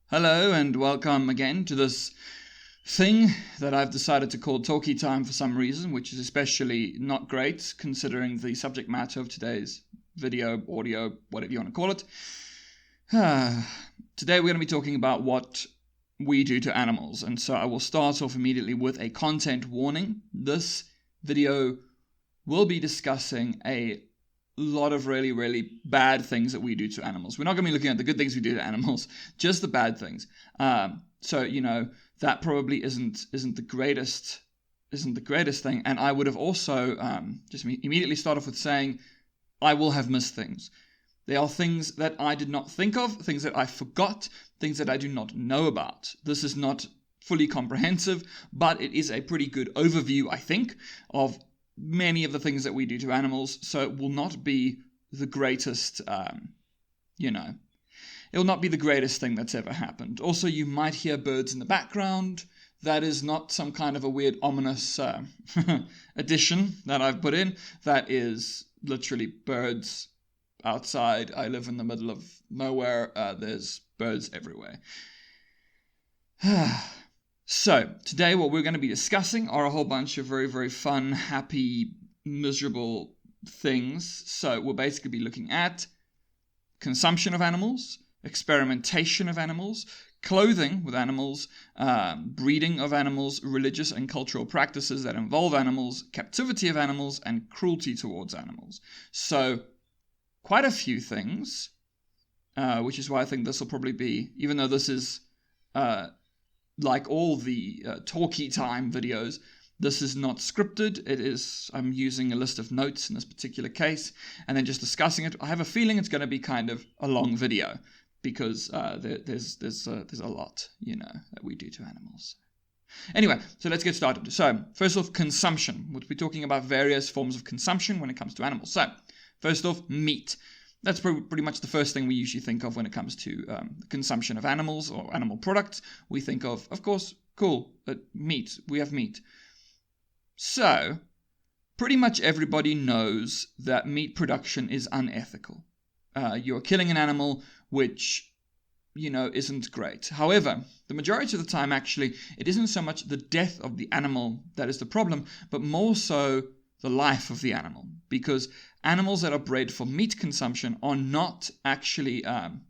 Hello and welcome again to this thing that I've decided to call Talky Time for some reason, which is especially not great considering the subject matter of today's video, audio, whatever you want to call it. Today we're going to be talking about what we do to animals, and so I will start off immediately with a content warning. This video will be discussing a lot of really, really bad things that we do to animals. We're not going to be looking at the good things we do to animals, just the bad things. So that probably isn't the greatest thing. And I would have also just immediately start off with saying I will have missed things. They are things that I did not think of, things that I forgot, things that I do not know about. This is not fully comprehensive, but it is a pretty good overview, I think, of many of the things that we do to animals, so it will not be the greatest, it will not be the greatest thing that's ever happened. Also, you might hear birds in the background. That is not some kind of a weird, ominous addition that I've put in. That is literally birds outside. I live in the middle of nowhere. There's birds everywhere. So, today what we're going to be discussing are a whole bunch of very, very fun, happy, miserable things. So, we'll basically be looking at consumption of animals, experimentation of animals, clothing with animals, breeding of animals, religious and cultural practices that involve animals, captivity of animals, and cruelty towards animals. So, quite a few things, which is why I think this will probably be, even though this is like all the Talky Time videos, this is not scripted. I'm using a list of notes in this particular case, and then just discussing it. I have a feeling it's going to be kind of a long video, because there's a lot, that we do to animals. Anyway, so let's get started. So, first off, consumption. We'll be talking about various forms of consumption when it comes to animals. So, first off, meat. That's pretty much the first thing we usually think of when it comes to the consumption of animals or animal products. We think of course, cool, meat. We have meat. So, pretty much everybody knows that meat production is unethical. You're killing an animal which, isn't great. However, the majority of the time, actually, it isn't so much the death of the animal that is the problem, but more so the life of the animal, because animals that are bred for meat consumption are not actually,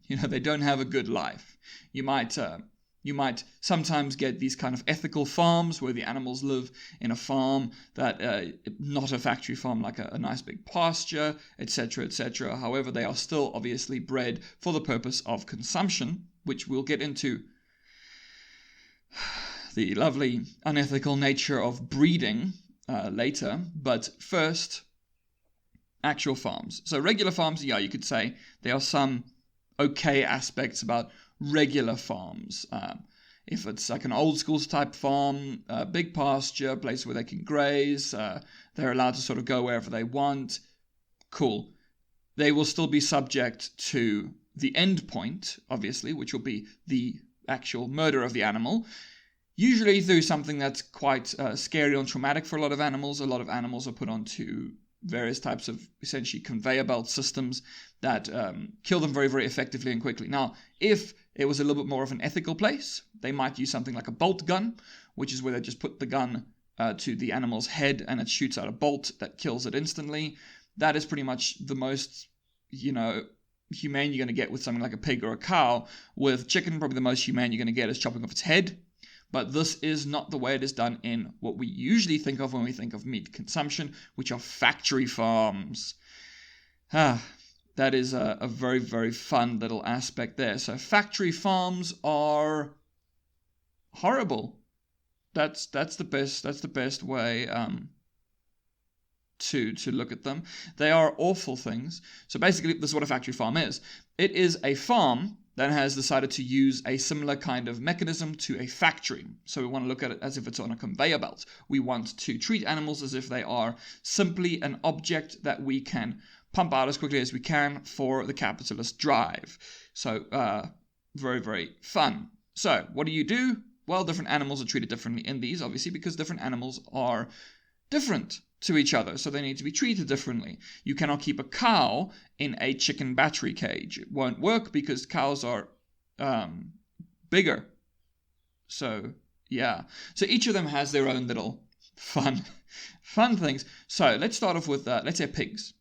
they don't have a good life. You might sometimes get these kind of ethical farms where the animals live in a farm that, not a factory farm, like a nice big pasture, etc., etc. However, they are still obviously bred for the purpose of consumption, which we'll get into the lovely unethical nature of breeding later. But first, actual farms. So regular farms, you could say there are some okay aspects about regular farms. If it's like an old school type farm, big pasture, place where they can graze, they're allowed to sort of go wherever they want, cool. They will still be subject to the end point, obviously, which will be the actual murder of the animal. Usually through something that's quite scary and traumatic for a lot of animals. A lot of animals are put onto various types of essentially conveyor belt systems that kill them very, very effectively and quickly. Now, if it was a little bit more of an ethical place, they might use something like a bolt gun, which is where they just put the gun to the animal's head and it shoots out a bolt that kills it instantly. That is pretty much the most, humane you're going to get with something like a pig or a cow. With chicken, probably the most humane you're going to get is chopping off its head. But this is not the way it is done in what we usually think of when we think of meat consumption, which are factory farms. That is a very, very fun little aspect there. So factory farms are horrible. That's the best way to look at them. They are awful things. So basically, this is what a factory farm is. It is a farm that has decided to use a similar kind of mechanism to a factory. So we want to look at it as if it's on a conveyor belt. We want to treat animals as if they are simply an object that we can pump out as quickly as we can for the capitalist drive. So very, very fun. So what do? Well, different animals are treated differently in these, obviously, because different animals are different to each other, so they need to be treated differently. You cannot keep a cow in a chicken battery cage. It won't work because cows are bigger. So, yeah. So each of them has their own little fun things. So let's start off with, let's say, pigs.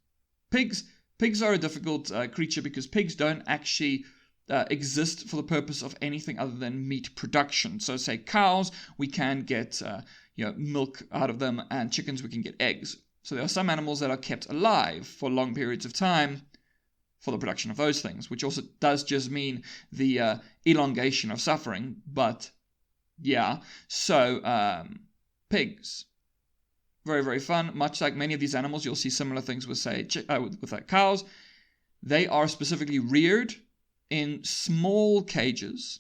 Pigs are a difficult creature because pigs don't actually exist for the purpose of anything other than meat production. So say cows, we can get milk out of them, and chickens, we can get eggs. So there are some animals that are kept alive for long periods of time for the production of those things, which also does just mean the elongation of suffering. But yeah, so pigs, very, very fun. Much like many of these animals, you'll see similar things with, say, with cows. They are specifically reared in small cages,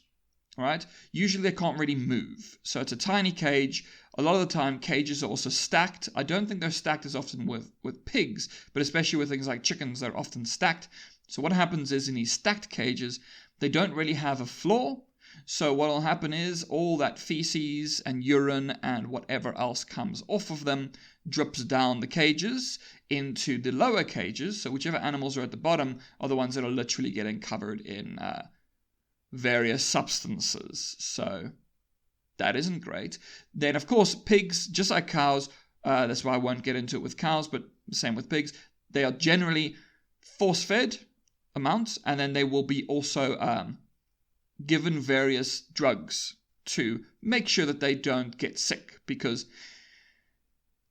right? Usually they can't really move. So it's a tiny cage. A lot of the time, cages are also stacked. I don't think they're stacked as often with pigs, but especially with things like chickens, they're often stacked. So what happens is, in these stacked cages, they don't really have a floor. So what will happen is all that feces and urine and whatever else comes off of them drips down the cages into the lower cages. So whichever animals are at the bottom are the ones that are literally getting covered in various substances. So that isn't great. Then, of course, pigs, just like cows, that's why I won't get into it with cows, but same with pigs, they are generally force-fed amounts, and then they will be also given various drugs to make sure that they don't get sick, because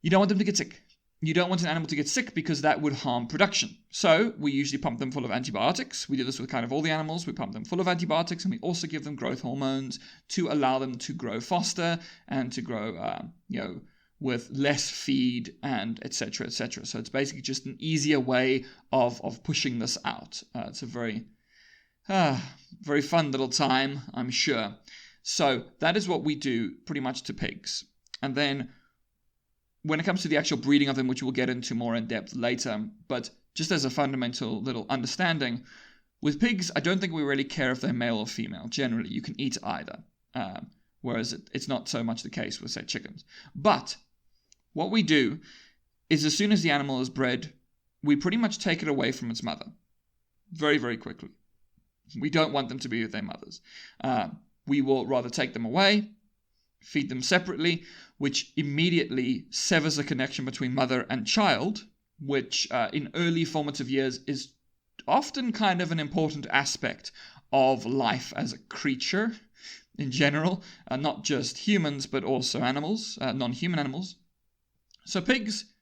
you don't want them to get sick. You don't want an animal to get sick because that would harm production. So we usually pump them full of antibiotics. We do this with kind of all the animals. We pump them full of antibiotics, and we also give them growth hormones to allow them to grow faster and to grow, with less feed and etc. etc. So it's basically just an easier way of pushing this out. It's a very very fun little time, I'm sure. So that is what we do pretty much to pigs. And then when it comes to the actual breeding of them, which we'll get into more in depth later, but just as a fundamental little understanding, with pigs, I don't think we really care if they're male or female. Generally, you can eat either, whereas it's not so much the case with, say, chickens. But what we do is, as soon as the animal is bred, we pretty much take it away from its mother very, very quickly. We don't want them to be with their mothers. We will rather take them away, feed them separately, which immediately severs the connection between mother and child, which in early formative years is often kind of an important aspect of life as a creature in general, not just humans, but also animals, non-human animals. So pigs,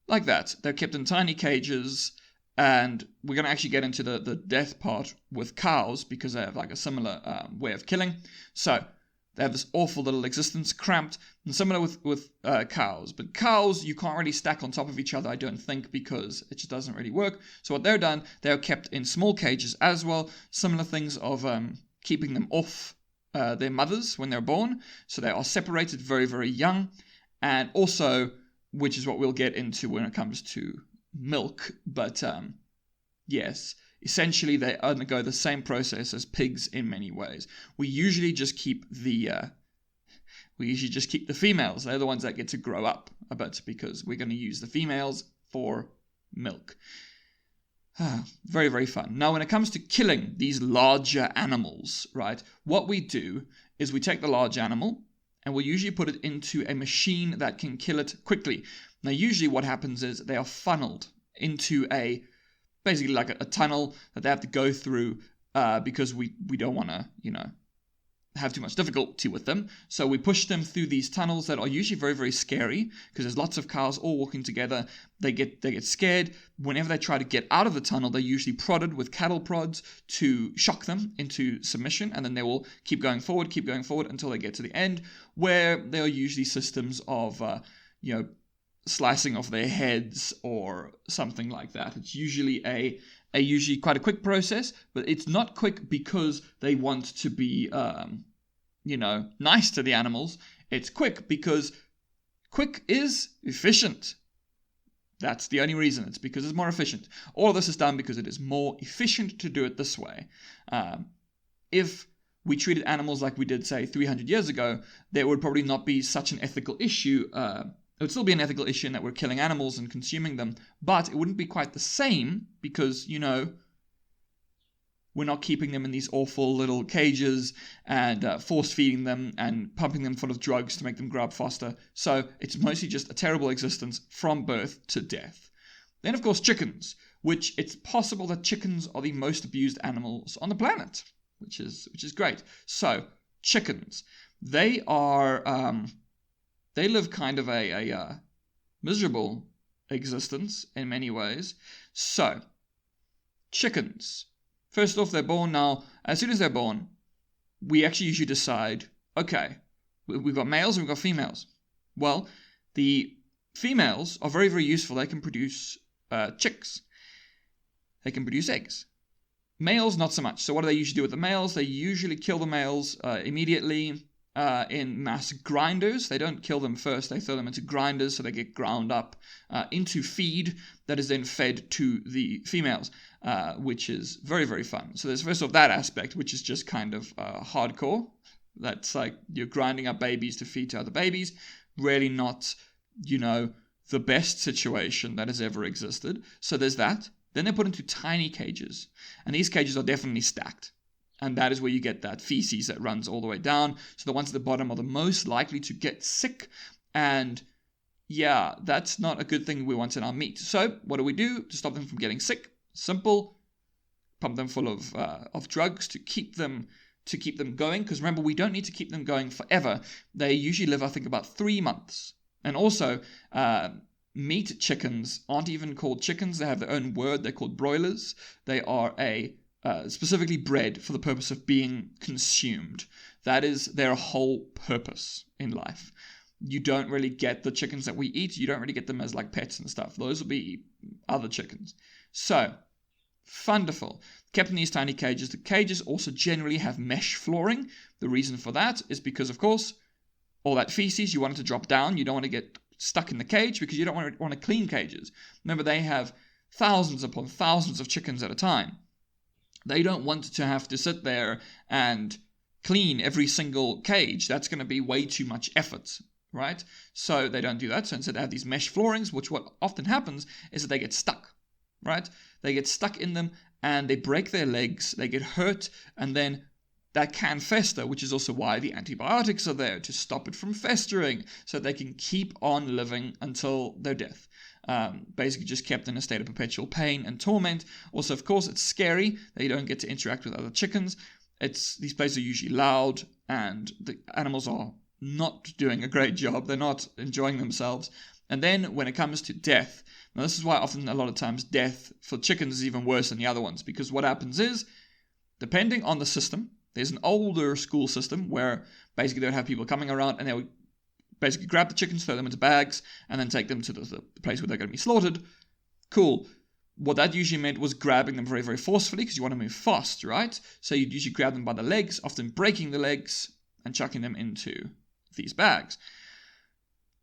like that, they're kept in tiny cages. And we're going to actually get into the death part with cows, because they have like a similar way of killing. So they have this awful little existence, cramped, and similar with cows. But cows, you can't really stack on top of each other, I don't think, because it just doesn't really work. So what they're done, they're kept in small cages as well. Similar things of keeping them off their mothers when they're born. So they are separated very, very young. And also, which is what we'll get into when it comes to milk, but yes, essentially they undergo the same process as pigs in many ways. We usually just keep the females. They're the ones that get to grow up a bit, because we're going to use the females for milk. Very, very fun. Now, when it comes to killing these larger animals, right, what we do is we take the large animal and we'll usually put it into a machine that can kill it quickly. Now, usually what happens is they are funneled into basically like a tunnel that they have to go through because we don't want to, have too much difficulty with them. So we push them through these tunnels that are usually very, very scary, because there's lots of cows all walking together. They get scared. Whenever they try to get out of the tunnel, they're usually prodded with cattle prods to shock them into submission, and then they will keep going forward until they get to the end, where there are usually systems of slicing off their heads or something like that. It's usually usually quite a quick process, but it's not quick because they want to be nice to the animals. It's quick because quick is efficient. That's the only reason. It's because it's more efficient. All of this is done because it is more efficient to do it this way. If we treated animals like we did, say, 300 years ago, there would probably not be such an ethical issue. It would still be an ethical issue in that we're killing animals and consuming them, but it wouldn't be quite the same because, We're not keeping them in these awful little cages and force feeding them and pumping them full of drugs to make them grow up faster. So it's mostly just a terrible existence from birth to death. Then, of course, chickens, which it's possible that chickens are the most abused animals on the planet, which is great. So chickens, they live kind of a miserable existence in many ways. So chickens. First off, they're born now. As soon as they're born, we actually usually decide, okay, we've got males and we've got females. Well, the females are very, very useful. They can produce chicks. They can produce eggs. Males, not so much. So what do they usually do with the males? They usually kill the males immediately in mass grinders. They don't kill them first. They throw them into grinders so they get ground up into feed that is then fed to the females. Which is very, very fun. So there's first of that aspect, which is just kind of hardcore. That's like you're grinding up babies to feed to other babies. Really not, the best situation that has ever existed. So there's that. Then they're put into tiny cages. And these cages are definitely stacked. And that is where you get that feces that runs all the way down. So the ones at the bottom are the most likely to get sick. And yeah, that's not a good thing we want in our meat. So what do we do to stop them from getting sick? Simple, pump them full of drugs to keep them going. Because remember, we don't need to keep them going forever. They usually live, I think, about 3 months. And also, meat chickens aren't even called chickens. They have their own word. They're called broilers. They are specifically bred for the purpose of being consumed. That is their whole purpose in life. You don't really get the chickens that we eat. You don't really get them as like pets and stuff. Those will be other chickens. So, wonderful. Kept in these tiny cages. The cages also generally have mesh flooring. The reason for that is because, of course, all that feces, you want it to drop down. You don't want to get stuck in the cage because you don't want to clean cages. Remember, they have thousands upon thousands of chickens at a time. They don't want to have to sit there and clean every single cage. That's going to be way too much effort, right? So they don't do that. So instead they have these mesh floorings, which what often happens is that they get stuck. Right? They get stuck in them and they break their legs, they get hurt, and then that can fester, which is also why the antibiotics are there, to stop it from festering, so they can keep on living until their death. Basically just kept in a state of perpetual pain and torment. Also, of course, it's scary. They don't get to interact with other chickens. These places are usually loud, and the animals are not doing a great job. They're not enjoying themselves. And then when it comes to death, now this is why often a lot of times death for chickens is even worse than the other ones, because what happens is, depending on the system, there's an older school system where basically they would have people coming around and they would basically grab the chickens, throw them into bags, and then take them to the place where they're going to be slaughtered. Cool. What that usually meant was grabbing them very, very forcefully because you want to move fast, right? So you'd usually grab them by the legs, often breaking the legs and chucking them into these bags.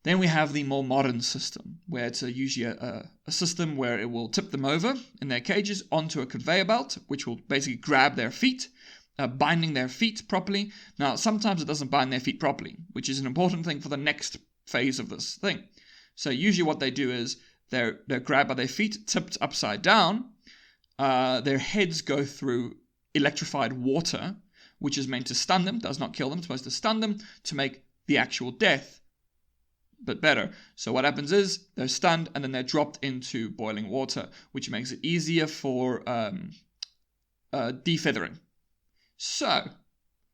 Then we have the more modern system, where it's usually a system where it will tip them over in their cages onto a conveyor belt, which will basically grab their feet, binding their feet properly. Now, sometimes it doesn't bind their feet properly, which is an important thing for the next phase of this thing. So usually what they do is they're grabbed by their feet, tipped upside down. Their heads go through electrified water, which is meant to stun them, does not kill them, it's supposed to stun them to make the actual death but better. So what happens is they're stunned and then they're dropped into boiling water, which makes it easier for defeathering. So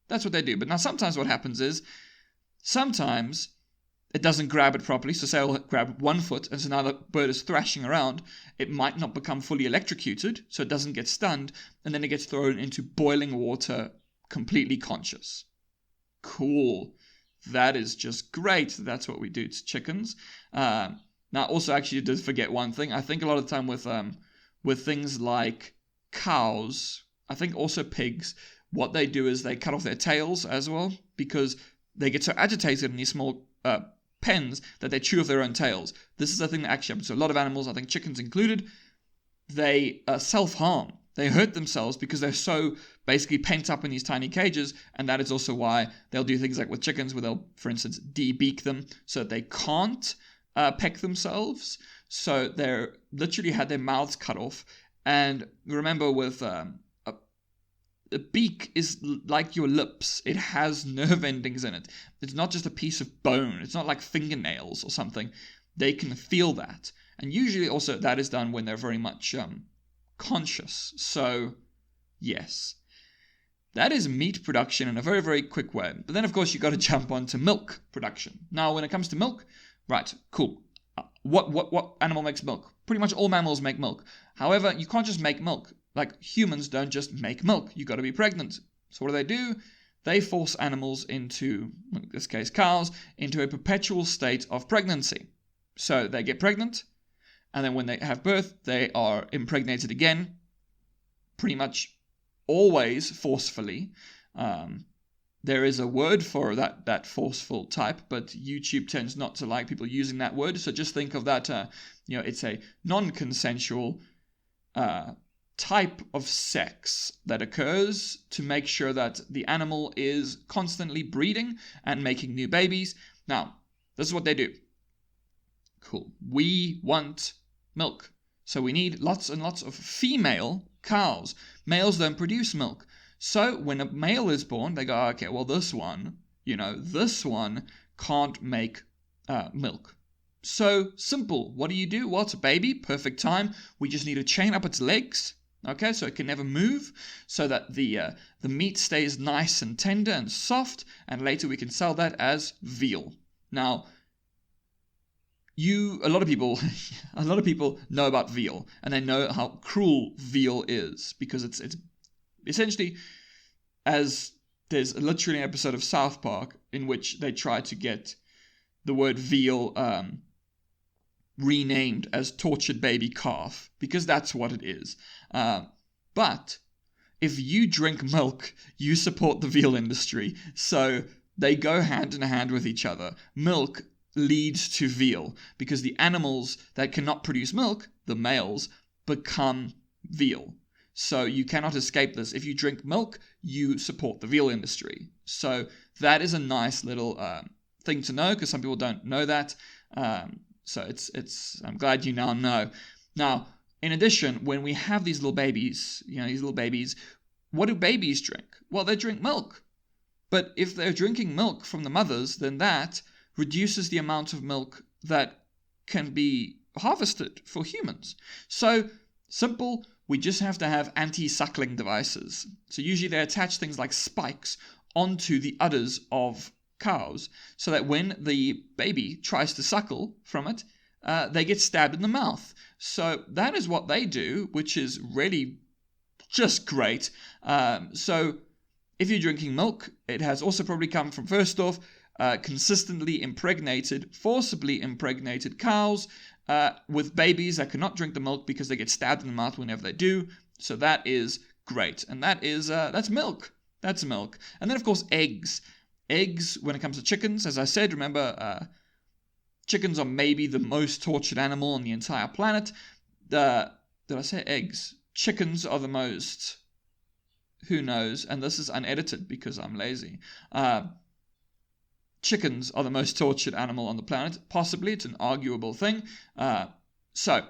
that's what they do. But now sometimes what happens is sometimes it doesn't grab it properly. So say I'll grab 1 foot and so now the bird is thrashing around. It might not become fully electrocuted, so it doesn't get stunned, and then it gets thrown into boiling water completely conscious. Cool. That is just great. That's what we do to chickens. Now, also, actually, I did forget one thing. I think a lot of the time with things like cows, I think also pigs, what they do is they cut off their tails as well, because they get so agitated in these small pens that they chew off their own tails. This is a thing that actually happens to a lot of animals, I think chickens included. They self-harm. They hurt themselves because they're so basically pent up in these tiny cages, and that is also why they'll do things like with chickens where they'll, for instance, de-beak them so that they can't peck themselves. So they're literally had their mouths cut off. And remember with the beak is like your lips. It has nerve endings in it. It's not just a piece of bone. It's not like fingernails or something. They can feel that. And usually also that is done when they're very much conscious. So, yes. That is meat production in a very, very quick way. But then, of course, you've got to jump onto milk production. Now, when it comes to milk, right, cool. What animal makes milk? Pretty much all mammals make milk. However, you can't just make milk. Like, humans don't just make milk. You've got to be pregnant. So what do? They force animals into, in this case cows, into a perpetual state of pregnancy. So they get pregnant, and then when they have birth, they are impregnated again, pretty much always forcefully. There is a word for that forceful type, but YouTube tends not to like people using that word. So just think of that, it's a non-consensual type of sex that occurs to make sure that the animal is constantly breeding and making new babies. Now, this is what they do. Cool. We want milk. So we need lots and lots of female cows. Males don't produce milk. So when a male is born, they go, okay, well, this one can't make milk. So simple. What do? Well, it's a baby. Perfect time. We just need to chain up its legs. Okay, so it can never move, so that the meat stays nice and tender and soft, and later we can sell that as veal. Now, a lot of people know about veal, and they know how cruel veal is, because it's essentially, as there's literally an episode of South Park in which they try to get the word veal renamed as tortured baby calf, because that's what it is. But if you drink milk, you support the veal industry, so they go hand in hand with each other. Milk leads to veal, because the animals that cannot produce milk, the males, become veal. So you cannot escape this. If you drink milk, you support the veal industry. So that is a nice little thing to know, because some people don't know that. So I'm glad you now know. Now, in addition, when we have these little babies, what do babies drink? Well, they drink milk. But if they're drinking milk from the mothers, then that reduces the amount of milk that can be harvested for humans. So, simple, we just have to have anti-suckling devices. So usually they attach things like spikes onto the udders of cows, so that when the baby tries to suckle from it, they get stabbed in the mouth. So that is what they do, which is really just great. So if you're drinking milk, it has also probably come from, first off, consistently forcibly impregnated cows with babies that cannot drink the milk because they get stabbed in the mouth whenever they do. So that is great. And that's milk. That's milk. And then, of course, eggs. Eggs, when it comes to chickens, as I said, remember, chickens are maybe the most tortured animal on the entire planet. Did I say eggs? Chickens are the most... Who knows? And this is unedited because I'm lazy. Chickens are the most tortured animal on the planet. Possibly. It's an arguable thing. So,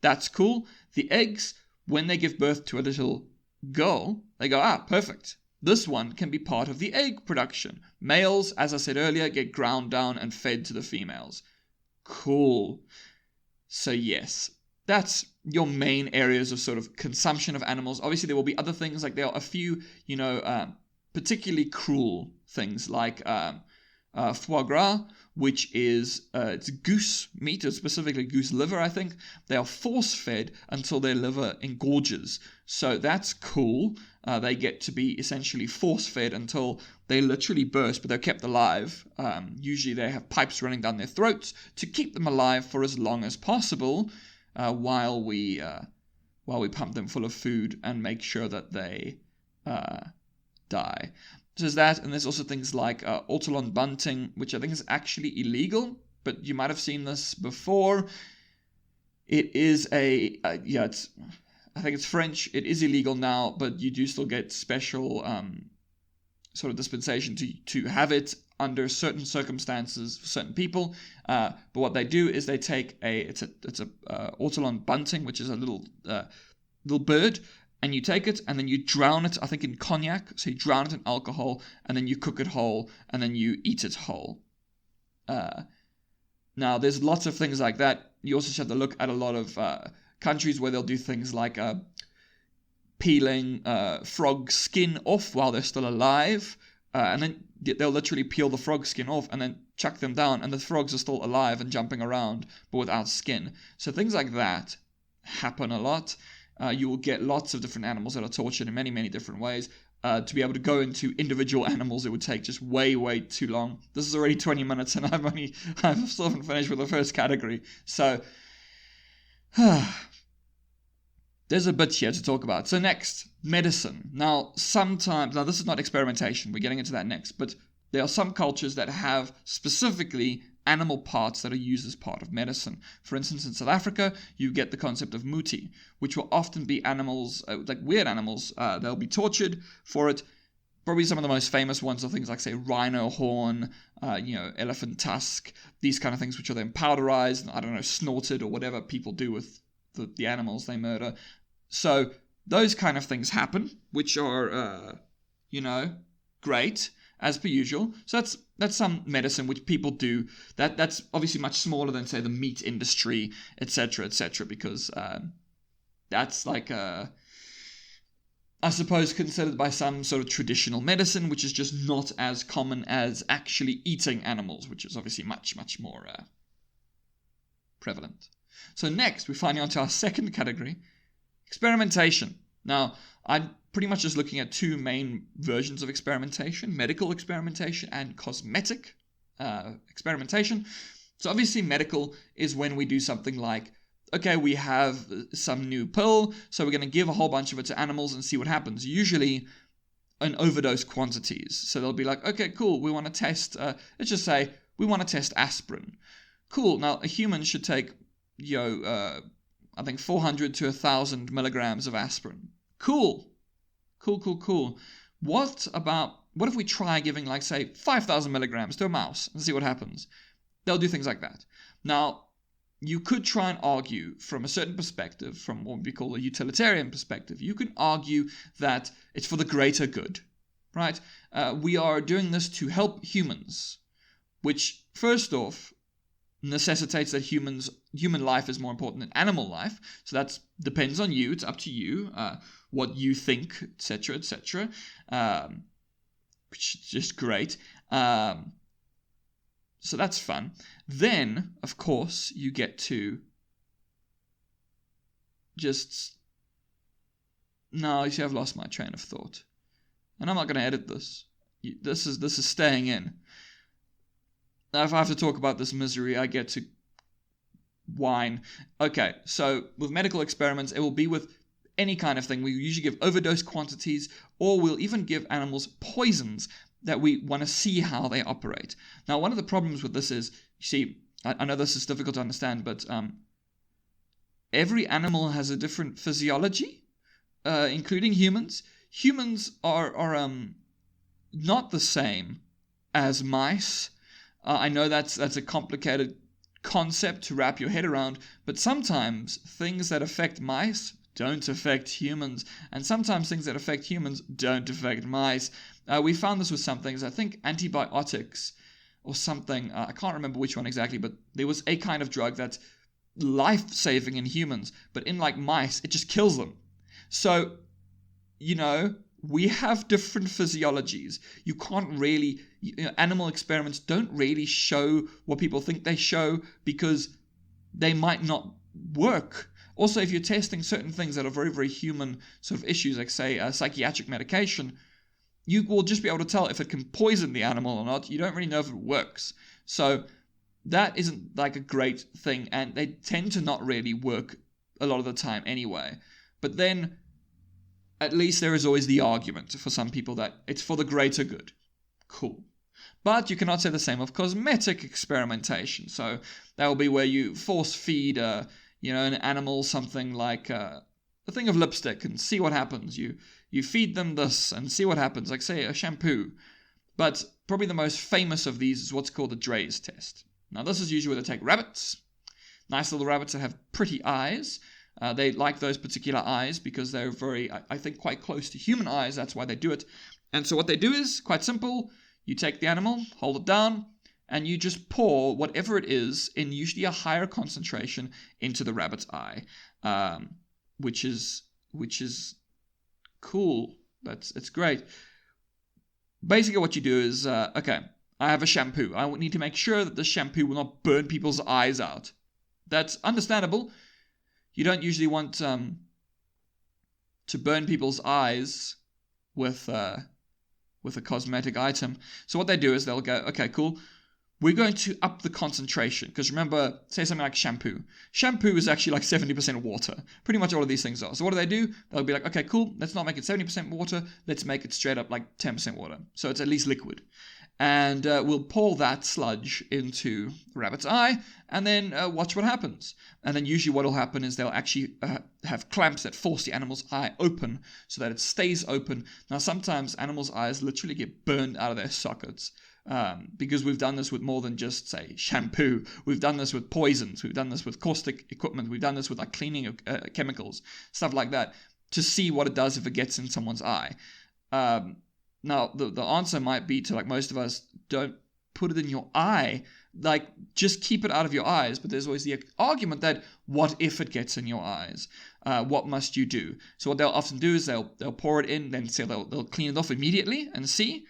that's cool. The eggs, when they give birth to a little girl, they go, perfect. This one can be part of the egg production. Males, as I said earlier, get ground down and fed to the females. Cool. So yes, that's your main areas of sort of consumption of animals. Obviously, there will be other things, like there are a few, particularly cruel things, like foie gras, which is it's goose meat, or specifically goose liver, I think. They are force-fed until their liver engorges. So that's cool. They get to be essentially force-fed until they literally burst, but they're kept alive. Usually they have pipes running down their throats to keep them alive for as long as possible, while we pump them full of food and make sure that they die. So there's that, and there's also things like ortolan bunting, which I think is actually illegal, but you might have seen this before. It is I think it's French. It is illegal now, but you do still get special sort of dispensation to have it under certain circumstances for certain people. But what they do is they take it's a ortolan bunting, which is a little bird, and you take it and then you drown it, I think, in cognac. So you drown it in alcohol and then you cook it whole and then you eat it whole. Now, there's lots of things like that. You also have to look at a lot of countries where they'll do things like peeling frog skin off while they're still alive. And then they'll literally peel the frog skin off and then chuck them down. And the frogs are still alive and jumping around, but without skin. So things like that happen a lot. You will get lots of different animals that are tortured in many, many different ways. To be able to go into individual animals, it would take just way, way too long. This is already 20 minutes and I still haven't finished with the first category. So, there's a bit here to talk about. So next, medicine. Now, this is not experimentation. We're getting into that next. But there are some cultures that have specifically animal parts that are used as part of medicine. For instance, in South Africa, you get the concept of muti, which will often be animals, like weird animals. They'll be tortured for it. Probably some of the most famous ones are things like, say, rhino horn, elephant tusk, these kind of things, which are then powderized, snorted or whatever people do with the animals they murder. So those kind of things happen, which are, great, as per usual. So that's some medicine which people do. That's obviously much smaller than, say, the meat industry, etc., because that's like I suppose considered by some sort of traditional medicine, which is just not as common as actually eating animals, which is obviously much, much more prevalent. So next, we finally on to our second category, experimentation. Now, I'm pretty much just looking at two main versions of experimentation, medical experimentation and cosmetic experimentation. So obviously medical is when we do something like, okay, we have some new pill, so we're going to give a whole bunch of it to animals and see what happens. Usually in overdose quantities. So they'll be like, okay, cool, we want to test, let's just say, we want to test aspirin. Cool, now a human should take, I think 400 to 1,000 milligrams of aspirin. Cool. What if we try giving, like, say, 5,000 milligrams to a mouse and see what happens? They'll do things like that. Now, you could try and argue from a certain perspective, from what we call a utilitarian perspective, you can argue that it's for the greater good, right? We are doing this to help humans, which, first off, necessitates that human life is more important than animal life. So that depends on you. It's up to you what you think, etc., which is just great. So that's fun. Then, of course, you get to just... No, you see, I've lost my train of thought. And I'm not going to edit this. This is staying in. Now, if I have to talk about this misery, I get to whine. Okay, so with medical experiments, it will be with any kind of thing. We usually give overdose quantities, or we'll even give animals poisons that we want to see how they operate. Now, one of the problems with this is, you see, I know this is difficult to understand, but every animal has a different physiology, including humans. Humans are not the same as mice. I know that's a complicated concept to wrap your head around, but sometimes things that affect mice don't affect humans, and sometimes things that affect humans don't affect mice. We found this with some things, I think antibiotics or something, I can't remember which one exactly, but there was a kind of drug that's life-saving in humans, but in like mice, it just kills them. So, we have different physiologies. You can't really, animal experiments don't really show what people think they show because they might not work. Also, if you're testing certain things that are very, very human sort of issues, like, say, psychiatric medication, you will just be able to tell if it can poison the animal or not. You don't really know if it works. So that isn't like a great thing, and they tend to not really work a lot of the time anyway. But then, at least there is always the argument for some people that it's for the greater good. Cool. But you cannot say the same of cosmetic experimentation. So that will be where you force feed an animal something like a thing of lipstick and see what happens. You feed them this and see what happens, like, say, a shampoo. But probably the most famous of these is what's called the Drey's test. Now, this is usually where they take rabbits, nice little rabbits that have pretty eyes, They like those particular eyes because they're very, I think, quite close to human eyes. That's why they do it. And so what they do is quite simple. You take the animal, hold it down, and you just pour whatever it is in usually a higher concentration into the rabbit's eye, which is cool. It's great. Basically what you do is, okay, I have a shampoo. I need to make sure that the shampoo will not burn people's eyes out. That's understandable. You don't usually want to burn people's eyes with a cosmetic item. So what they do is they'll go, okay, cool. We're going to up the concentration. Because remember, say something like shampoo. Shampoo is actually like 70% water. Pretty much all of these things are. So what do? They'll be like, okay, cool. Let's not make it 70% water. Let's make it straight up like 10% water. So it's at least liquid. And we'll pour that sludge into the rabbit's eye and then watch what happens. And then usually what will happen is they'll actually have clamps that force the animal's eye open so that it stays open. Now, sometimes animals' eyes literally get burned out of their sockets because we've done this with more than just, say, shampoo. We've done this with poisons. We've done this with caustic equipment. We've done this with like cleaning chemicals, stuff like that, to see what it does if it gets in someone's eye. Now, the answer might be to, like most of us, don't put it in your eye. Like, just keep it out of your eyes. But there's always the argument that, what if it gets in your eyes? What must you do? So what they'll often do is they'll pour it in, then say they'll clean it off immediately and see.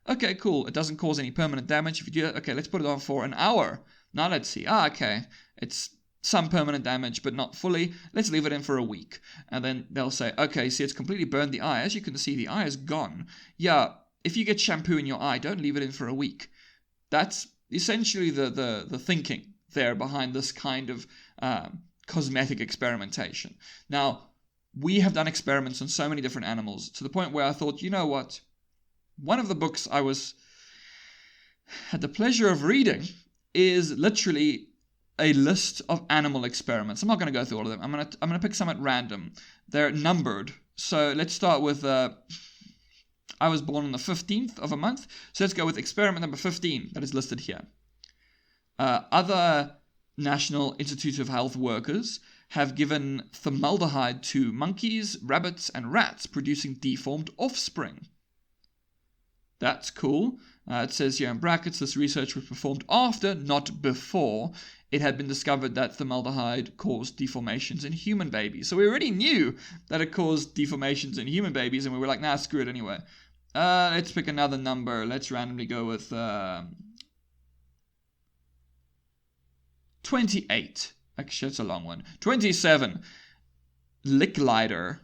Okay, cool. It doesn't cause any permanent damage. If you do that, okay, let's put it on for an hour. Now let's see. Okay, it's some permanent damage, but not fully. Let's leave it in for a week. And then they'll say, okay, see, it's completely burned the eye. As you can see, the eye is gone. Yeah, if you get shampoo in your eye, don't leave it in for a week. That's essentially the thinking there behind this kind of cosmetic experimentation. Now, we have done experiments on so many different animals to the point where I thought, you know what? One of the books I had the pleasure of reading is literally a list of animal experiments. I'm not going to go through all of them. I'm going to pick some at random. They're numbered. So let's start with I was born on the 15th of a month. So let's go with experiment number 15 that is listed here. Other National Institute of Health workers have given formaldehyde to monkeys, rabbits, and rats, producing deformed offspring. That's cool. It says here in brackets, this research was performed after, not before, it had been discovered that formaldehyde caused deformations in human babies. So we already knew that it caused deformations in human babies, and we were like, nah, screw it anyway. Let's pick another number. Let's randomly go with 28. Actually, that's a long one. 27. Licklider.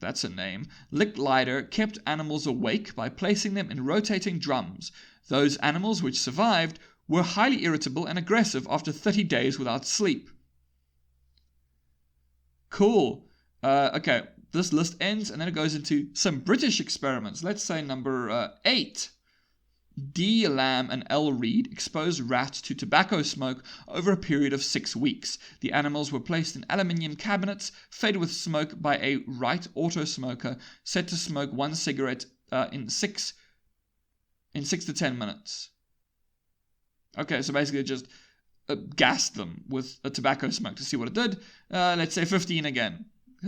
That's a name. Licklider kept animals awake by placing them in rotating drums. Those animals which survived were highly irritable and aggressive after 30 days without sleep. Cool. Okay, this list ends and then it goes into some British experiments. Let's say number 8. D. Lamb and L. Reed exposed rats to tobacco smoke over a period of 6 weeks. The animals were placed in aluminium cabinets fed with smoke by a Wright auto smoker set to smoke one cigarette in 6 to 10 minutes. Okay, so basically just gassed them with a tobacco smoke to see what it did. Let's say 15 again.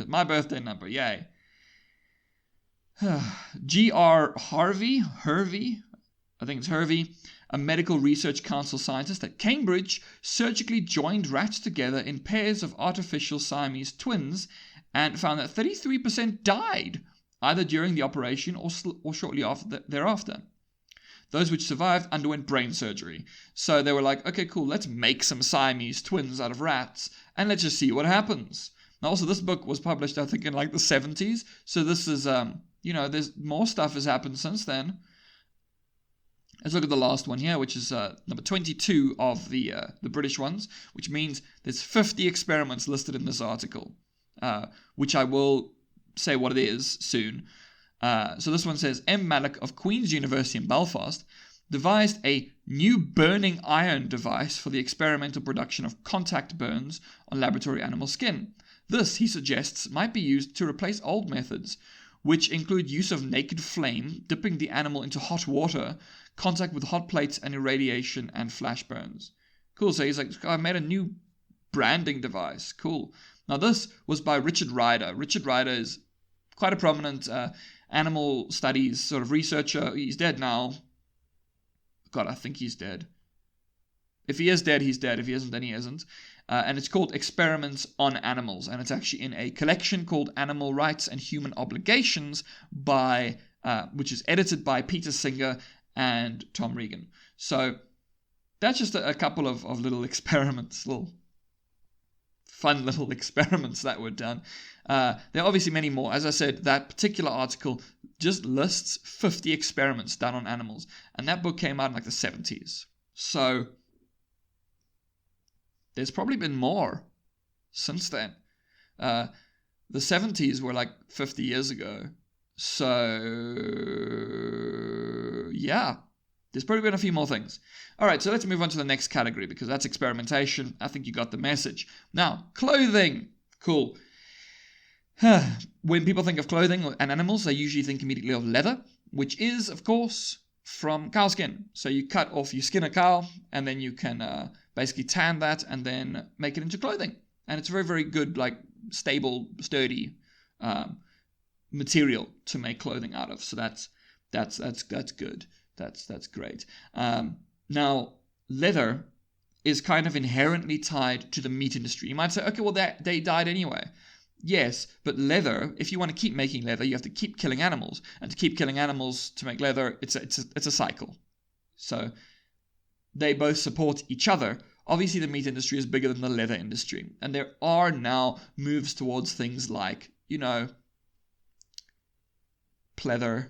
My birthday number, yay. G.R. Hervey, I think it's Hervey, a medical research council scientist at Cambridge, surgically joined rats together in pairs of artificial Siamese twins and found that 33% died, either during the operation or shortly thereafter. Those which survived underwent brain surgery. So they were like, okay, cool, let's make some Siamese twins out of rats, and let's just see what happens. Now, also, this book was published, I think, in like the 70s, so this is, there's more stuff has happened since then. Let's look at the last one here, which is number 22 of the British ones, which means there's 50 experiments listed in this article, which I will say what it is soon. So this one says, M. Mallock of Queen's University in Belfast devised a new burning iron device for the experimental production of contact burns on laboratory animal skin. This, he suggests, might be used to replace old methods, which include use of naked flame, dipping the animal into hot water, contact with hot plates, and irradiation and flash burns. Cool, so he's like, I made a new branding device. Cool. Now, this was by Richard Ryder. Richard Ryder is quite a prominent animal studies sort of researcher. He's dead now. God, I think he's dead. If he is dead, he's dead. If he isn't, then he isn't. And it's called Experiments on Animals. And it's actually in a collection called Animal Rights and Human Obligations, which is edited by Peter Singer and Tom Regan. So that's just a couple of little experiments, fun little experiments that were done. There are obviously many more. As I said, that particular article just lists 50 experiments done on animals. And that book came out in like the 70s. So there's probably been more since then. The 70s were like 50 years ago. So, yeah, there's probably been a few more things. All right, so let's move on to the next category because that's experimentation. I think you got the message. Now, clothing. Cool. When people think of clothing and animals, they usually think immediately of leather, which is, of course, from cow skin. So you skin a cow, and then you can basically tan that and then make it into clothing. And it's very, very good, like stable, sturdy material to make clothing out of. So that's good. That's great. Now, leather is kind of inherently tied to the meat industry. You might say, okay, well, they died anyway. Yes, but leather, if you want to keep making leather, you have to keep killing animals. And to keep killing animals to make leather, it's a cycle. So they both support each other. Obviously, the meat industry is bigger than the leather industry. And there are now moves towards things like, pleather,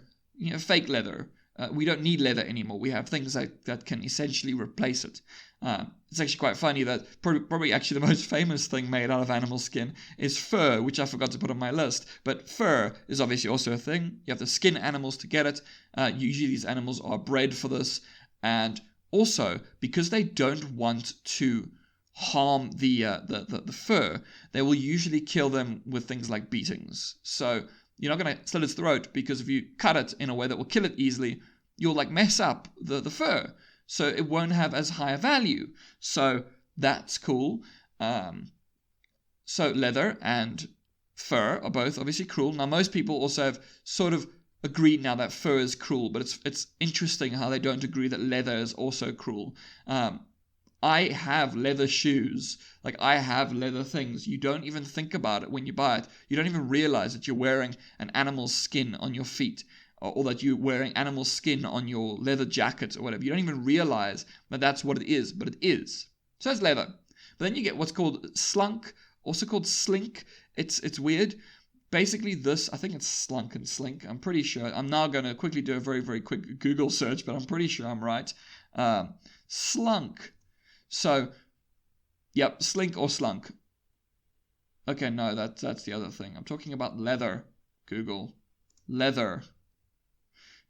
fake leather. We don't need leather anymore. We have things that can essentially replace it. It's actually quite funny that probably actually the most famous thing made out of animal skin is fur, which I forgot to put on my list. But fur is obviously also a thing. You have to skin animals to get it. Usually these animals are bred for this. And also, because they don't want to harm the fur, they will usually kill them with things like beatings. So you're not going to slit its throat, because if you cut it in a way that will kill it easily, you'll mess up the fur. So it won't have as high a value. So that's cool. So leather and fur are both obviously cruel. Now most people also have sort of agreed now that fur is cruel, but it's interesting how they don't agree that leather is also cruel. I have leather shoes. I have leather things. You don't even think about it when you buy it. You don't even realize that you're wearing an animal's skin on your feet, or that you're wearing animal skin on your leather jacket or whatever. You don't even realize that that's what it is, but it is. So that's leather. But then you get what's called slunk, also called slink. It's weird. Basically this, I think it's slunk and slink. I'm pretty sure. I'm now going to quickly do a very, very quick Google search, but I'm pretty sure I'm right. Slunk. So, yep, slink or slunk. Okay, no, that's the other thing. I'm talking about leather. Google. Leather.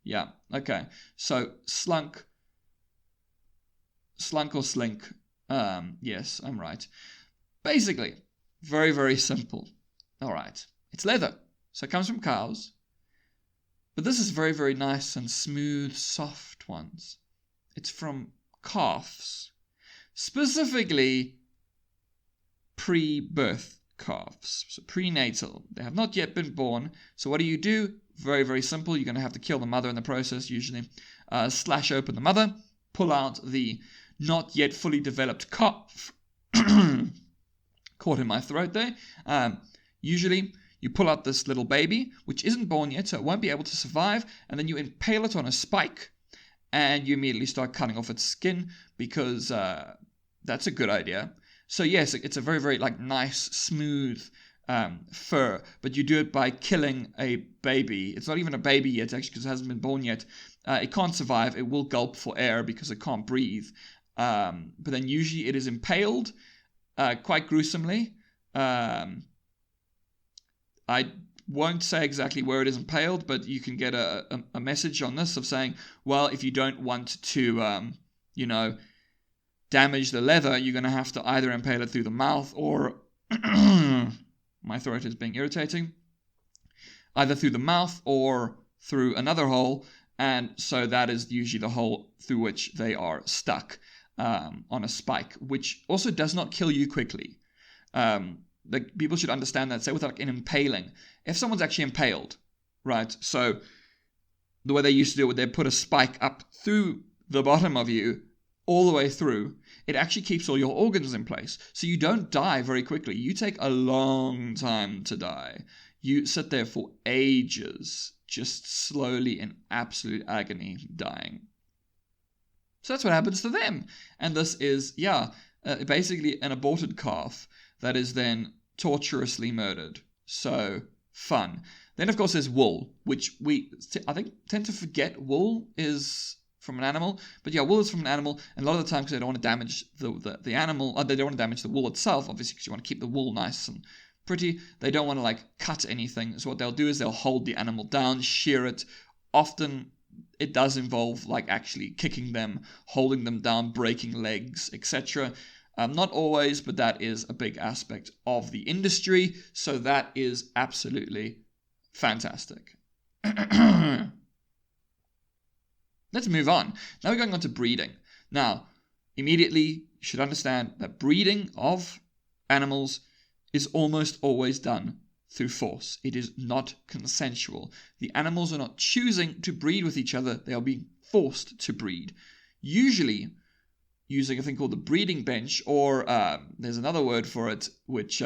Yeah, okay. So, slunk or slink. Yes, I'm right. Basically, very, very simple. All right. It's leather. So it comes from cows. But this is very, very nice and smooth, soft ones. It's from calves. Specifically, pre-birth calves. So prenatal. They have not yet been born. So what do? Very, very simple. You're going to have to kill the mother in the process, usually. Slash open the mother. Pull out the not yet fully developed calf. Caught in my throat there. Usually, you pull out this little baby, which isn't born yet, so it won't be able to survive. And then you impale it on a spike. And you immediately start cutting off its skin, because that's a good idea. So yes, it's a very, very nice, smooth fur, but you do it by killing a baby. It's not even a baby yet, actually, because it hasn't been born yet. It can't survive. It will gulp for air because it can't breathe. But then usually it is impaled quite gruesomely. I won't say exactly where it is impaled, but you can get a message on this of saying, well, if you don't want to, damage the leather, you're going to have to either impale it through the mouth or... my throat is being irritating. Either through the mouth or through another hole, and so that is usually the hole through which they are stuck on a spike, which also does not kill you quickly. like people should understand that, say with like an impaling. If someone's actually impaled, right? So the way they used to do it, they put a spike up through the bottom of you, all the way through. It actually keeps all your organs in place. So you don't die very quickly. You take a long time to die. You sit there for ages, just slowly in absolute agony, dying. So that's what happens to them. And this is, basically an aborted calf that is then torturously murdered. So, fun. Then, of course, there's wool, which I think, tend to forget wool is from an animal. But yeah, wool is from an animal, and a lot of the time, because they don't want to damage the animal, they don't want to damage the wool itself, obviously, because you want to keep the wool nice and pretty. They don't want to, like, cut anything. So what they'll do is they'll hold the animal down, shear it. Often, it does involve, like, actually kicking them, holding them down, breaking legs, etc. Not always, but that is a big aspect of the industry. So that is absolutely fantastic. Let's move on. Now we're going on to breeding. Now, immediately, you should understand that breeding of animals is almost always done through force. It is not consensual. The animals are not choosing to breed with each other. They are being forced to breed. Usually using a thing called the breeding bench, or there's another word for it, which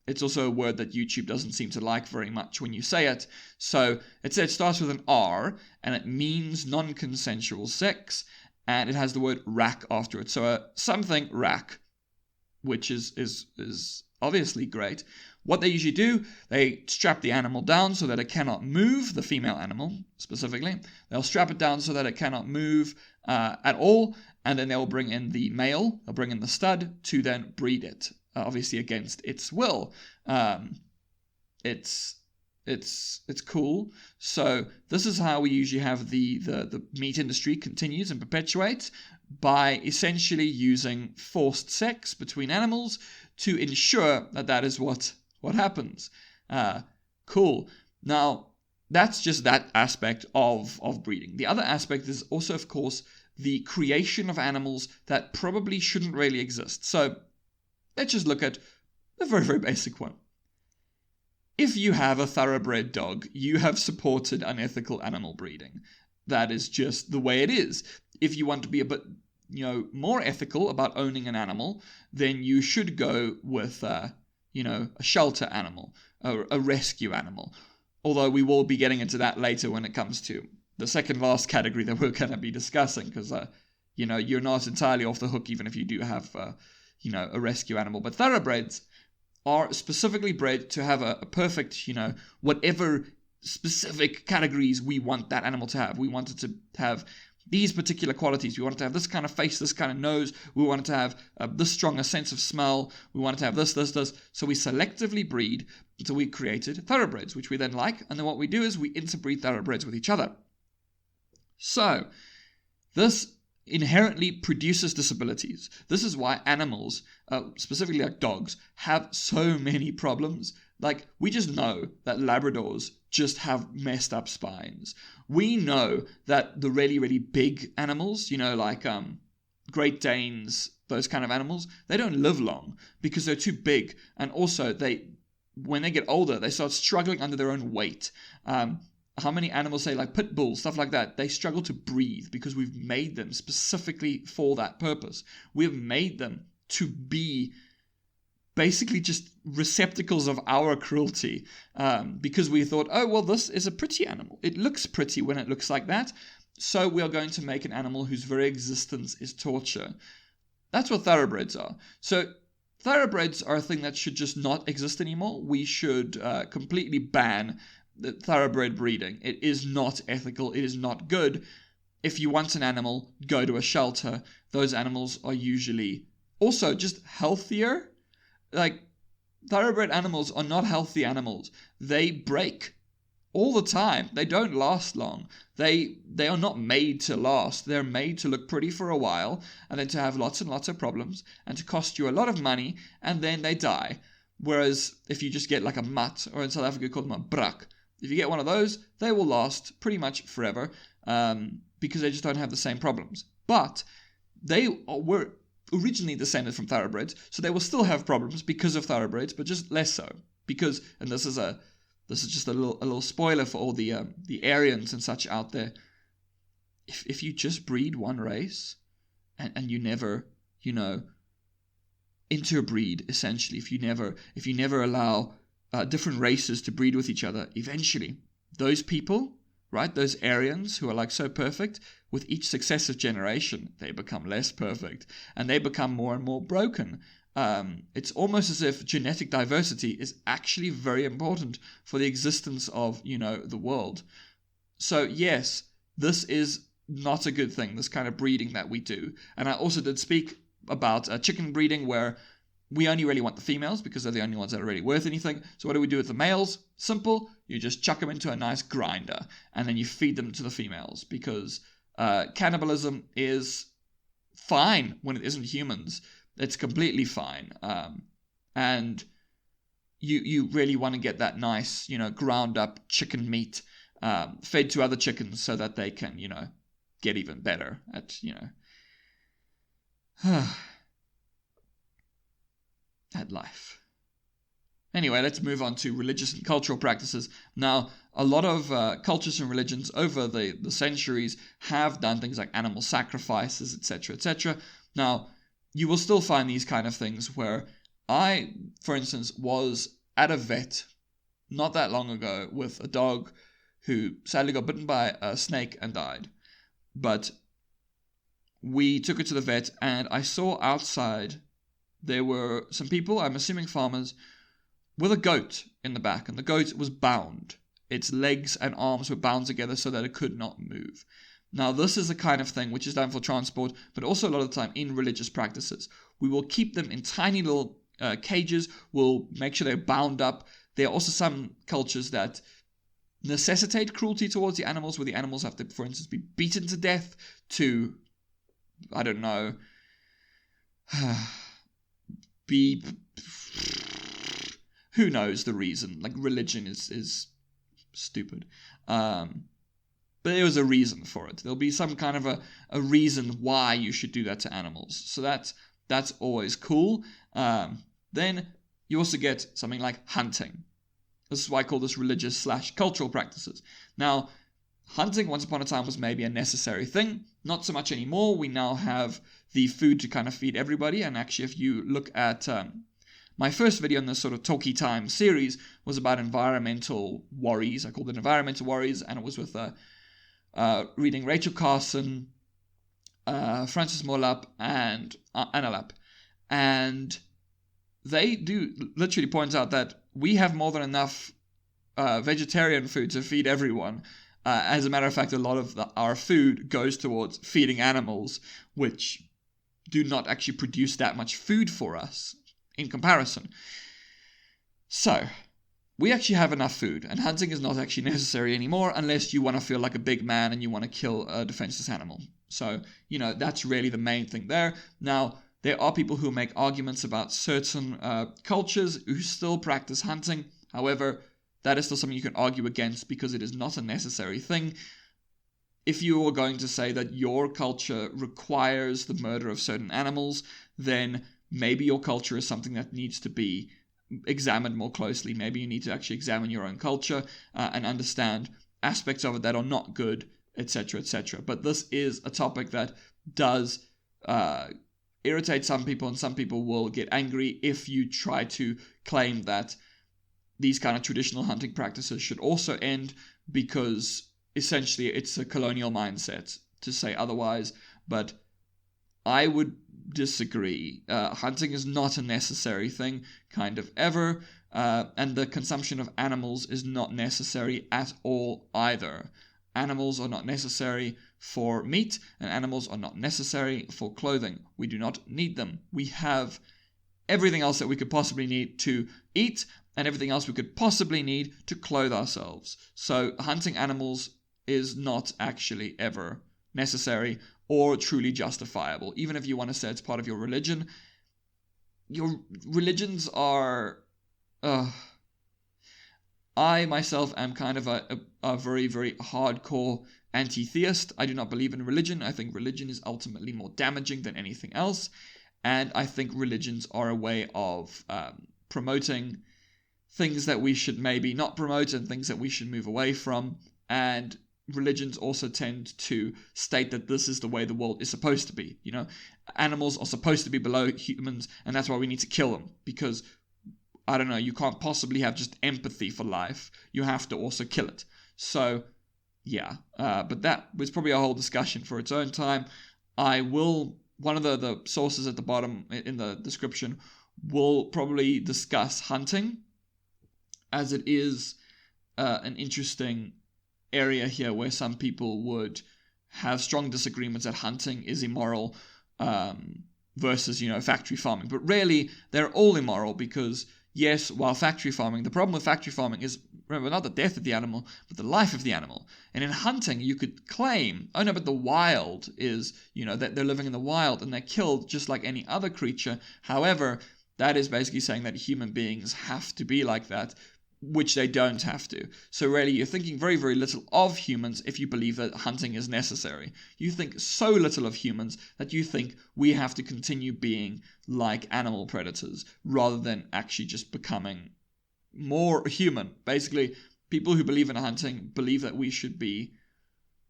it's also a word that YouTube doesn't seem to like very much when you say it. So it starts with an R, and it means non-consensual sex, and it has the word rack after it. So something rack, which is obviously great. What they usually do, they strap the animal down so that it cannot move, the female animal specifically. They'll strap it down so that it cannot move at all, and then they'll bring in the male, they'll bring in the stud to then breed it, obviously against its will. It's cool. So this is how we usually have the meat industry continues and perpetuates, by essentially using forced sex between animals to ensure that is what happens. Cool. Now, that's just that aspect of breeding. The other aspect is also, of course, the creation of animals that probably shouldn't really exist. So let's just look at a very, very basic one. If you have a thoroughbred dog, you have supported unethical animal breeding. That is just the way it is. If you want to be a bit, more ethical about owning an animal, then you should go with, a shelter animal, a rescue animal. Although we will be getting into that later when it comes to the second last category that we're going to be discussing, because, you're not entirely off the hook even if you do have, a rescue animal. But thoroughbreds are specifically bred to have a perfect, whatever specific categories we want that animal to have. We want it to have these particular qualities. We want it to have this kind of face, this kind of nose. We want it to have this strong a sense of smell. We want it to have this. So we selectively breed. So we created thoroughbreds, which we then like. And then what we do is we interbreed thoroughbreds with each other. So this inherently produces disabilities. This is why animals, specifically like dogs, have so many problems. Like, we just know that Labradors just have messed up spines. We know that the really, really big animals, like Great Danes, those kind of animals, they don't live long because they're too big. And also, when they get older, they start struggling under their own weight. How many animals, say like pit bulls, stuff like that, they struggle to breathe because we've made them specifically for that purpose. We've made them to be basically just receptacles of our cruelty, because we thought, oh, well, this is a pretty animal. It looks pretty when it looks like that. So we are going to make an animal whose very existence is torture. That's what thoroughbreds are. So thoroughbreds are a thing that should just not exist anymore. We should completely ban the thoroughbred breeding. It is not ethical. It is not good. If you want an animal, go to a shelter. Those animals are usually also just healthier. Like, thoroughbred animals are not healthy animals. They break all the time. They don't last long. They are not made to last. They're made to look pretty for a while, and then to have lots and lots of problems, and to cost you a lot of money, and then they die. Whereas if you just get like a mutt, or in South Africa call them a brak, if you get one of those, they will last pretty much forever, because they just don't have the same problems. But they were originally descended from thoroughbreds, so they will still have problems because of thoroughbreds, but just less so. Because, and this is just a little spoiler for all the Aryans and such out there. If you just breed one race, and you never, interbreed, essentially, if you never allow different races to breed with each other, eventually those people, right, those Aryans who are like so perfect, with each successive generation they become less perfect and they become more and more broken. It's almost as if genetic diversity is actually very important for the existence of the world. So yes, this is not a good thing, this kind of breeding that we do. And I also did speak about chicken breeding, where we only really want the females because they're the only ones that are really worth anything. So what do we do with the males? Simple. You just chuck them into a nice grinder and then you feed them to the females, because cannibalism is fine when it isn't humans. It's completely fine. And you really want to get that nice, ground up chicken meat fed to other chickens so that they can, get even better at, at life. Anyway, let's move on to religious and cultural practices. Now, a lot of cultures and religions over the centuries have done things like animal sacrifices, etc., etc. Now, you will still find these kind of things where I, for instance, was at a vet not that long ago with a dog who sadly got bitten by a snake and died. But we took it to the vet, and I saw outside there were some people, I'm assuming farmers, with a goat in the back, and the goat was bound. Its legs and arms were bound together so that it could not move. Now, this is the kind of thing which is done for transport, but also a lot of the time in religious practices. We will keep them in tiny little cages. We'll make sure they're bound up. There are also some cultures that necessitate cruelty towards the animals, where the animals have to, for instance, be beaten to death to, I don't know, be... Who knows the reason? Like, religion is stupid. But there was a reason for it. There'll be some kind of a reason why you should do that to animals. So that's always cool. Then you also get something like hunting. This is why I call this religious/cultural practices. Now, hunting once upon a time was maybe a necessary thing. Not so much anymore. We now have the food to kind of feed everybody. And actually, if you look at... my first video in this sort of Talky Time series was about environmental worries. I called it Environmental Worries, and it was with reading Rachel Carson, Frances Moore-Lapp, and Anna Lapp. And they do literally point out that we have more than enough vegetarian food to feed everyone. As a matter of fact, a lot of our food goes towards feeding animals, which do not actually produce that much food for us in comparison. So, we actually have enough food, and hunting is not actually necessary anymore unless you want to feel like a big man and you want to kill a defenseless animal. So, that's really the main thing there. Now, there are people who make arguments about certain cultures who still practice hunting. However, that is still something you can argue against because it is not a necessary thing. If you are going to say that your culture requires the murder of certain animals, then maybe your culture is something that needs to be examined more closely. Maybe you need to actually examine your own culture and understand aspects of it that are not good, etc., etc. But this is a topic that does irritate some people, and some people will get angry if you try to claim that these kind of traditional hunting practices should also end, because essentially it's a colonial mindset to say otherwise. But I would disagree. Hunting is not a necessary thing, kind of ever, and the consumption of animals is not necessary at all either. Animals are not necessary for meat, and animals are not necessary for clothing. We do not need them. We have everything else that we could possibly need to eat, and everything else we could possibly need to clothe ourselves. So hunting animals is not actually ever necessary or truly justifiable. Even if you want to say it's part of your religion, your religions are... I myself am kind of a very, very hardcore anti-theist. I do not believe in religion. I think religion is ultimately more damaging than anything else. And I think religions are a way of promoting things that we should maybe not promote and things that we should move away from. And religions also tend to state that this is the way the world is supposed to be. Animals are supposed to be below humans, and that's why we need to kill them. Because, I don't know, you can't possibly have just empathy for life. You have to also kill it. So, yeah. But that was probably a whole discussion for its own time. One of the sources at the bottom in the description will probably discuss hunting, as it is an interesting area here where some people would have strong disagreements that hunting is immoral versus, factory farming. But really, they're all immoral because, yes, while factory farming, the problem with factory farming is, remember, not the death of the animal, but the life of the animal. And in hunting, you could claim, oh no, but the wild is, that they're living in the wild and they're killed just like any other creature. However, that is basically saying that human beings have to be like that, which they don't have to. So really, you're thinking very, very little of humans if you believe that hunting is necessary. You think so little of humans that you think we have to continue being like animal predators rather than actually just becoming more human. Basically, people who believe in hunting believe that we should be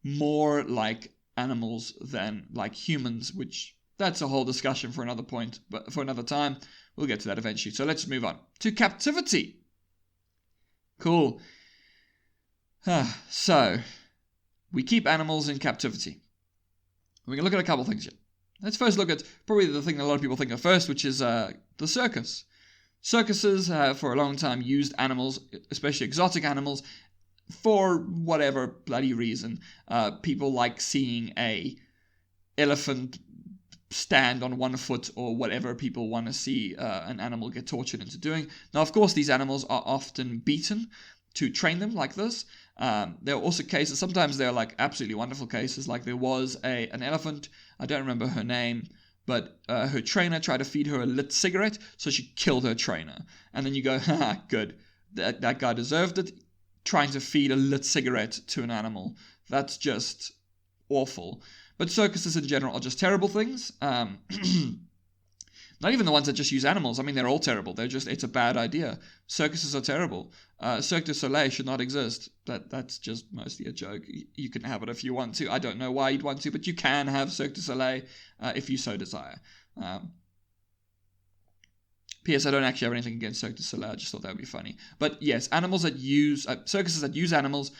more like animals than like humans, which that's a whole discussion for another point, but for another time. We'll get to that eventually. So let's move on to captivity. Cool. So, we keep animals in captivity. We can look at a couple things here. Let's first look at probably the thing that a lot of people think of first, which is the circus. Circuses have for a long time used animals, especially exotic animals, for whatever bloody reason. People like seeing a elephant stand on one foot or whatever people want to see an animal get tortured into doing. Now, of course, these animals are often beaten to train them like this. There are also cases, sometimes they're like absolutely wonderful cases, like there was an elephant, I don't remember her name, but her trainer tried to feed her a lit cigarette, so she killed her trainer. And then you go, haha, good, that guy deserved it, trying to feed a lit cigarette to an animal. That's just awful. But circuses in general are just terrible things. Not even the ones that just use animals. I mean, they're all terrible. It's a bad idea. Circuses are terrible. Cirque du Soleil should not exist. That's just mostly a joke. You can have it if you want to. I don't know why you'd want to, but you can have Cirque du Soleil if you so desire. P.S. I don't actually have anything against Cirque du Soleil. I just thought that would be funny. But yes, circuses that use animals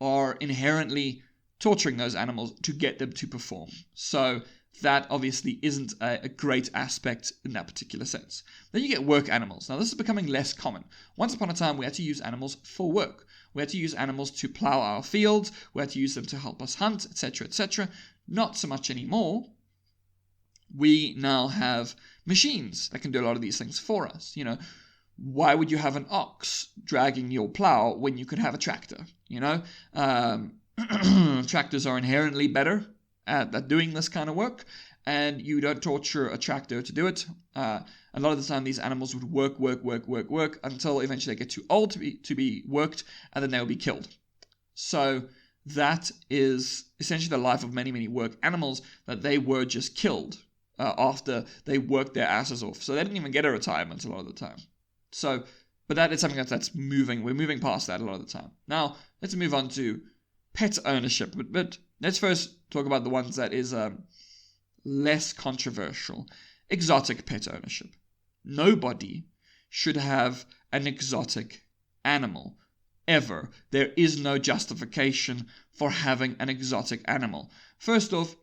are inherently torturing those animals to get them to perform. So that obviously isn't a great aspect in that particular sense. Then you get work animals. Now this is becoming less common. Once upon a time we had to use animals for work. We had to use animals to plow our fields. We had to use them to help us hunt, etc., etc. Not so much anymore. We now have machines that can do a lot of these things for us. Why would you have an ox dragging your plow when you could have a tractor? Tractors are inherently better at doing this kind of work, and you don't torture a tractor to do it. A lot of the time these animals would work until eventually they get too old to be worked, and then they'll be killed. So that is essentially the life of many, many work animals, that they were just killed after they worked their asses off. So they didn't even get a retirement a lot of the time. So, but that is something that's moving. We're moving past that a lot of the time. Now, let's move on to pet ownership, but let's first talk about the ones that is less controversial. Exotic pet ownership. Nobody should have an exotic animal, ever. There is no justification for having an exotic animal. First off,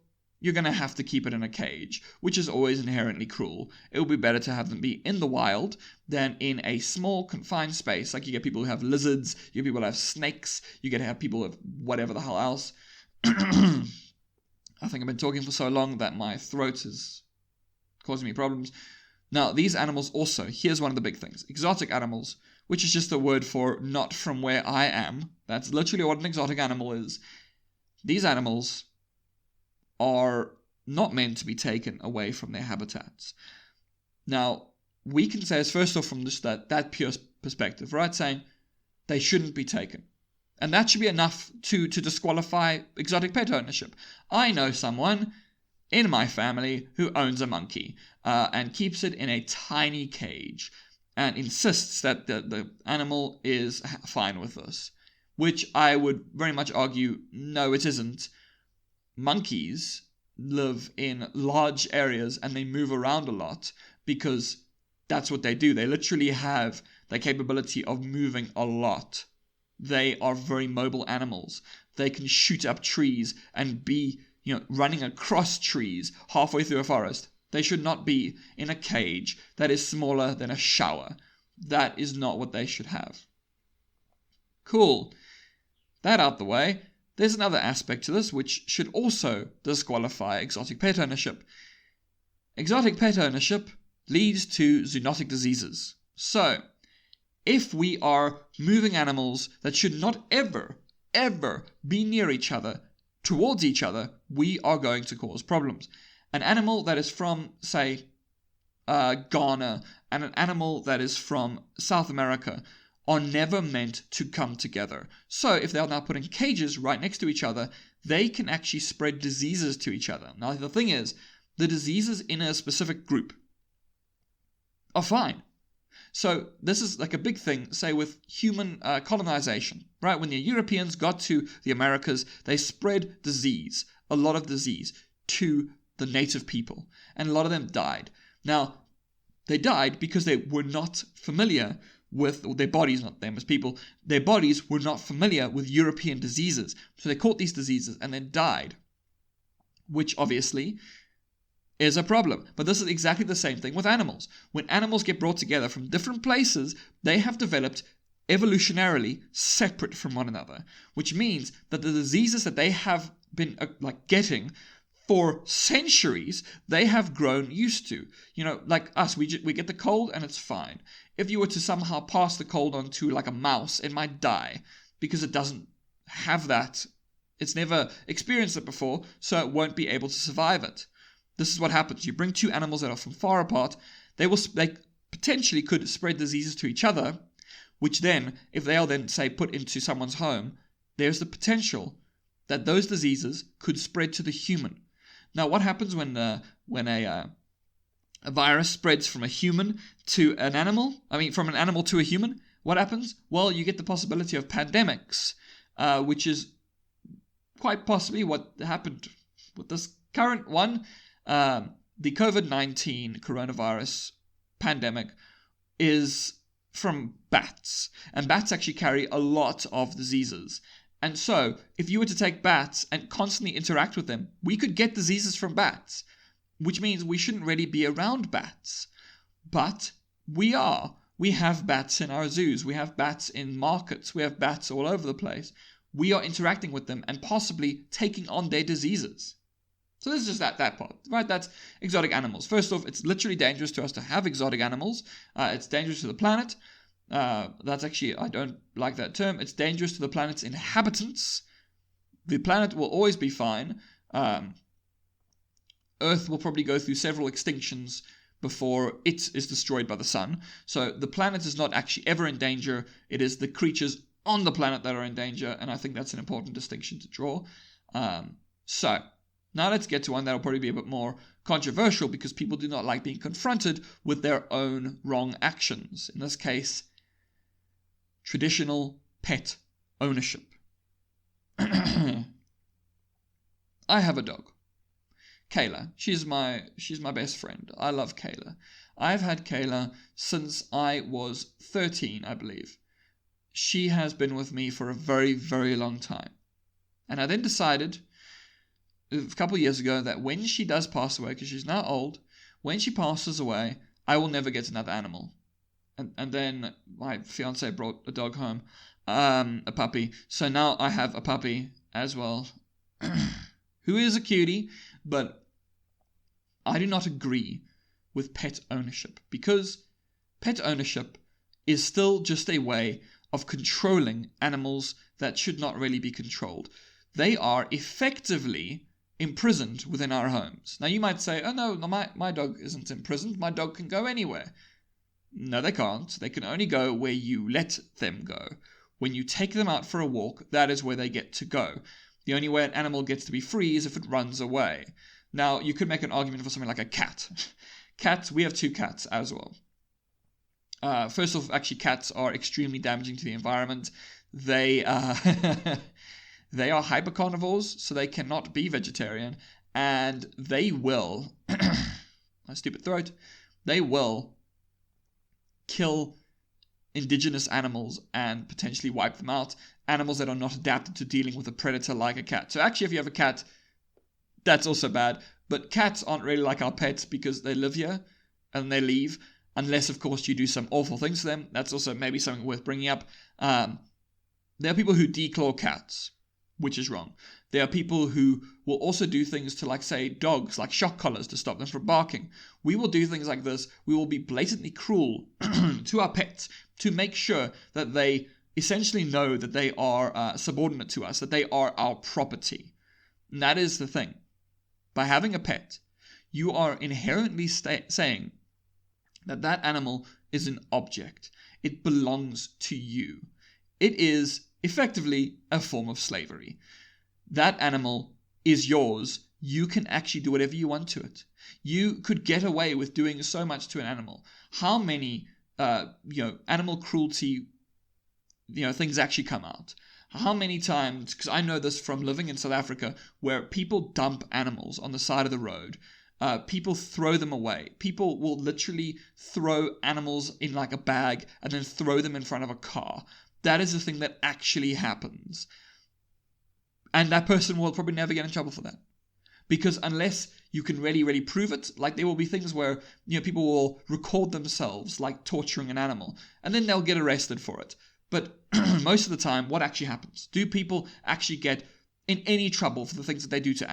you're going to have to keep it in a cage, which is always inherently cruel. It would be better to have them be in the wild than in a small, confined space. Like you get people who have lizards, you get people who have snakes, you get to have people with whatever the hell else. I think I've been talking for so long that my throat is causing me problems. Now, these animals also, here's one of the big things. Exotic animals, which is just a word for not from where I am. That's literally what an exotic animal is. These animals are not meant to be taken away from their habitats. Now, we can say, as first off, from just that pure perspective, right, saying they shouldn't be taken. And that should be enough to disqualify exotic pet ownership. I know someone in my family who owns a monkey and keeps it in a tiny cage and insists that the animal is fine with this, which I would very much argue, no, it isn't. Monkeys live in large areas and they move around a lot because that's what they do. They literally have the capability of moving a lot. They are very mobile animals. They can shoot up trees and be, running across trees halfway through a forest. They should not be in a cage that is smaller than a shower. That is not what they should have. Cool. That out the way, there's another aspect to this which should also disqualify exotic pet ownership. Exotic pet ownership leads to zoonotic diseases. So, if we are moving animals that should not ever be near each other, towards each other, we are going to cause problems. An animal that is from, say, Ghana and an animal that is from South America are never meant to come together. So if they are now put in cages right next to each other, they can actually spread diseases to each other. Now the thing is, the diseases in a specific group are fine. So this is like a big thing, say with human colonization, right? When the Europeans got to the Americas, they spread disease, a lot of disease, to the native people, and a lot of them died. Now, they died because they were not familiar with, or their bodies, not them as people, their bodies were not familiar with European diseases. So they caught these diseases and then died, which obviously is a problem. But this is exactly the same thing with animals. When animals get brought together from different places, they have developed evolutionarily separate from one another, which means that the diseases that they have been getting for centuries, they have grown used to. Like us, we get the cold and it's fine. If you were to somehow pass the cold on to like a mouse, it might die because it doesn't have that. It's never experienced it before, so it won't be able to survive it. This is what happens. You bring two animals that are from far apart, they potentially could spread diseases to each other, which then, if they are then, say, put into someone's home, there's the potential that those diseases could spread to the human. Now, what happens when a virus spreads from a human to an animal? From an animal to a human? What happens? Well, you get the possibility of pandemics, which is quite possibly what happened with this current one. The COVID-19 coronavirus pandemic is from bats, and bats actually carry a lot of diseases. And so, if you were to take bats and constantly interact with them, we could get diseases from bats, which means we shouldn't really be around bats. But we are. We have bats in our zoos, we have bats in markets, we have bats all over the place. We are interacting with them and possibly taking on their diseases. So this is just that part, right? That's exotic animals. First off, it's literally dangerous to us to have exotic animals. It's dangerous to the planet. That's actually, I don't like that term. It's dangerous to the planet's inhabitants. The planet will always be fine. Earth will probably go through several extinctions before it is destroyed by the sun. So the planet is not actually ever in danger. It is the creatures on the planet that are in danger, and I think that's an important distinction to draw. So now let's get to one that will probably be a bit more controversial because people do not like being confronted with their own wrong actions. In this case, traditional pet ownership. I have a dog. Kayla. She's my best friend. I love Kayla. I've had Kayla since I was 13, I believe. She has been with me for a very, very long time. And I then decided a couple of years ago that when she does pass away, because she's now old, when she passes away, I will never get another animal. And then my fiance brought a dog home, a puppy. So now I have a puppy as well, who is a cutie, but I do not agree with pet ownership because pet ownership is still just a way of controlling animals that should not really be controlled. They are effectively imprisoned within our homes. Now you might say, oh no, my dog isn't imprisoned, my dog can go anywhere. No, they can't. They can only go where you let them go. When you take them out for a walk, that is where they get to go. The only way an animal gets to be free is if it runs away. Now, you could make an argument for something like a cat. Cats, we have 2 cats as well. First off, actually, cats are extremely damaging to the environment. They they are hypercarnivores, so they cannot be vegetarian, and they will, my stupid throat, they will kill indigenous animals and potentially wipe them out, animals that are not adapted to dealing with a predator like a cat. So actually, if you have a cat, that's also bad, but cats aren't really like our pets because they live here and they leave, unless, of course, you do some awful things to them. That's also maybe something worth bringing up. There are people who declaw cats, which is wrong. There are people who will also do things to, like, say, dogs, like shock collars to stop them from barking. We will do things like this. We will be blatantly cruel to our pets to make sure that they essentially know that they are subordinate to us, that they are our property. And that is the thing. By having a pet, you are inherently saying that that animal is an object. It belongs to you. It is effectively a form of slavery. That animal is yours. You can actually do whatever you want to it. You could get away with doing so much to an animal. How many, animal cruelty, things actually come out? How many times, because I know this from living in South Africa, where people dump animals on the side of the road. People throw them away. People will literally throw animals in like a bag and then throw them in front of a car. That is the thing that actually happens. And that person will probably never get in trouble for that. Because unless you can really, really prove it, like there will be things where, people will record themselves like torturing an animal, and then they'll get arrested for it. But most of the time, what actually happens? Do people actually get in any trouble for the things that they do to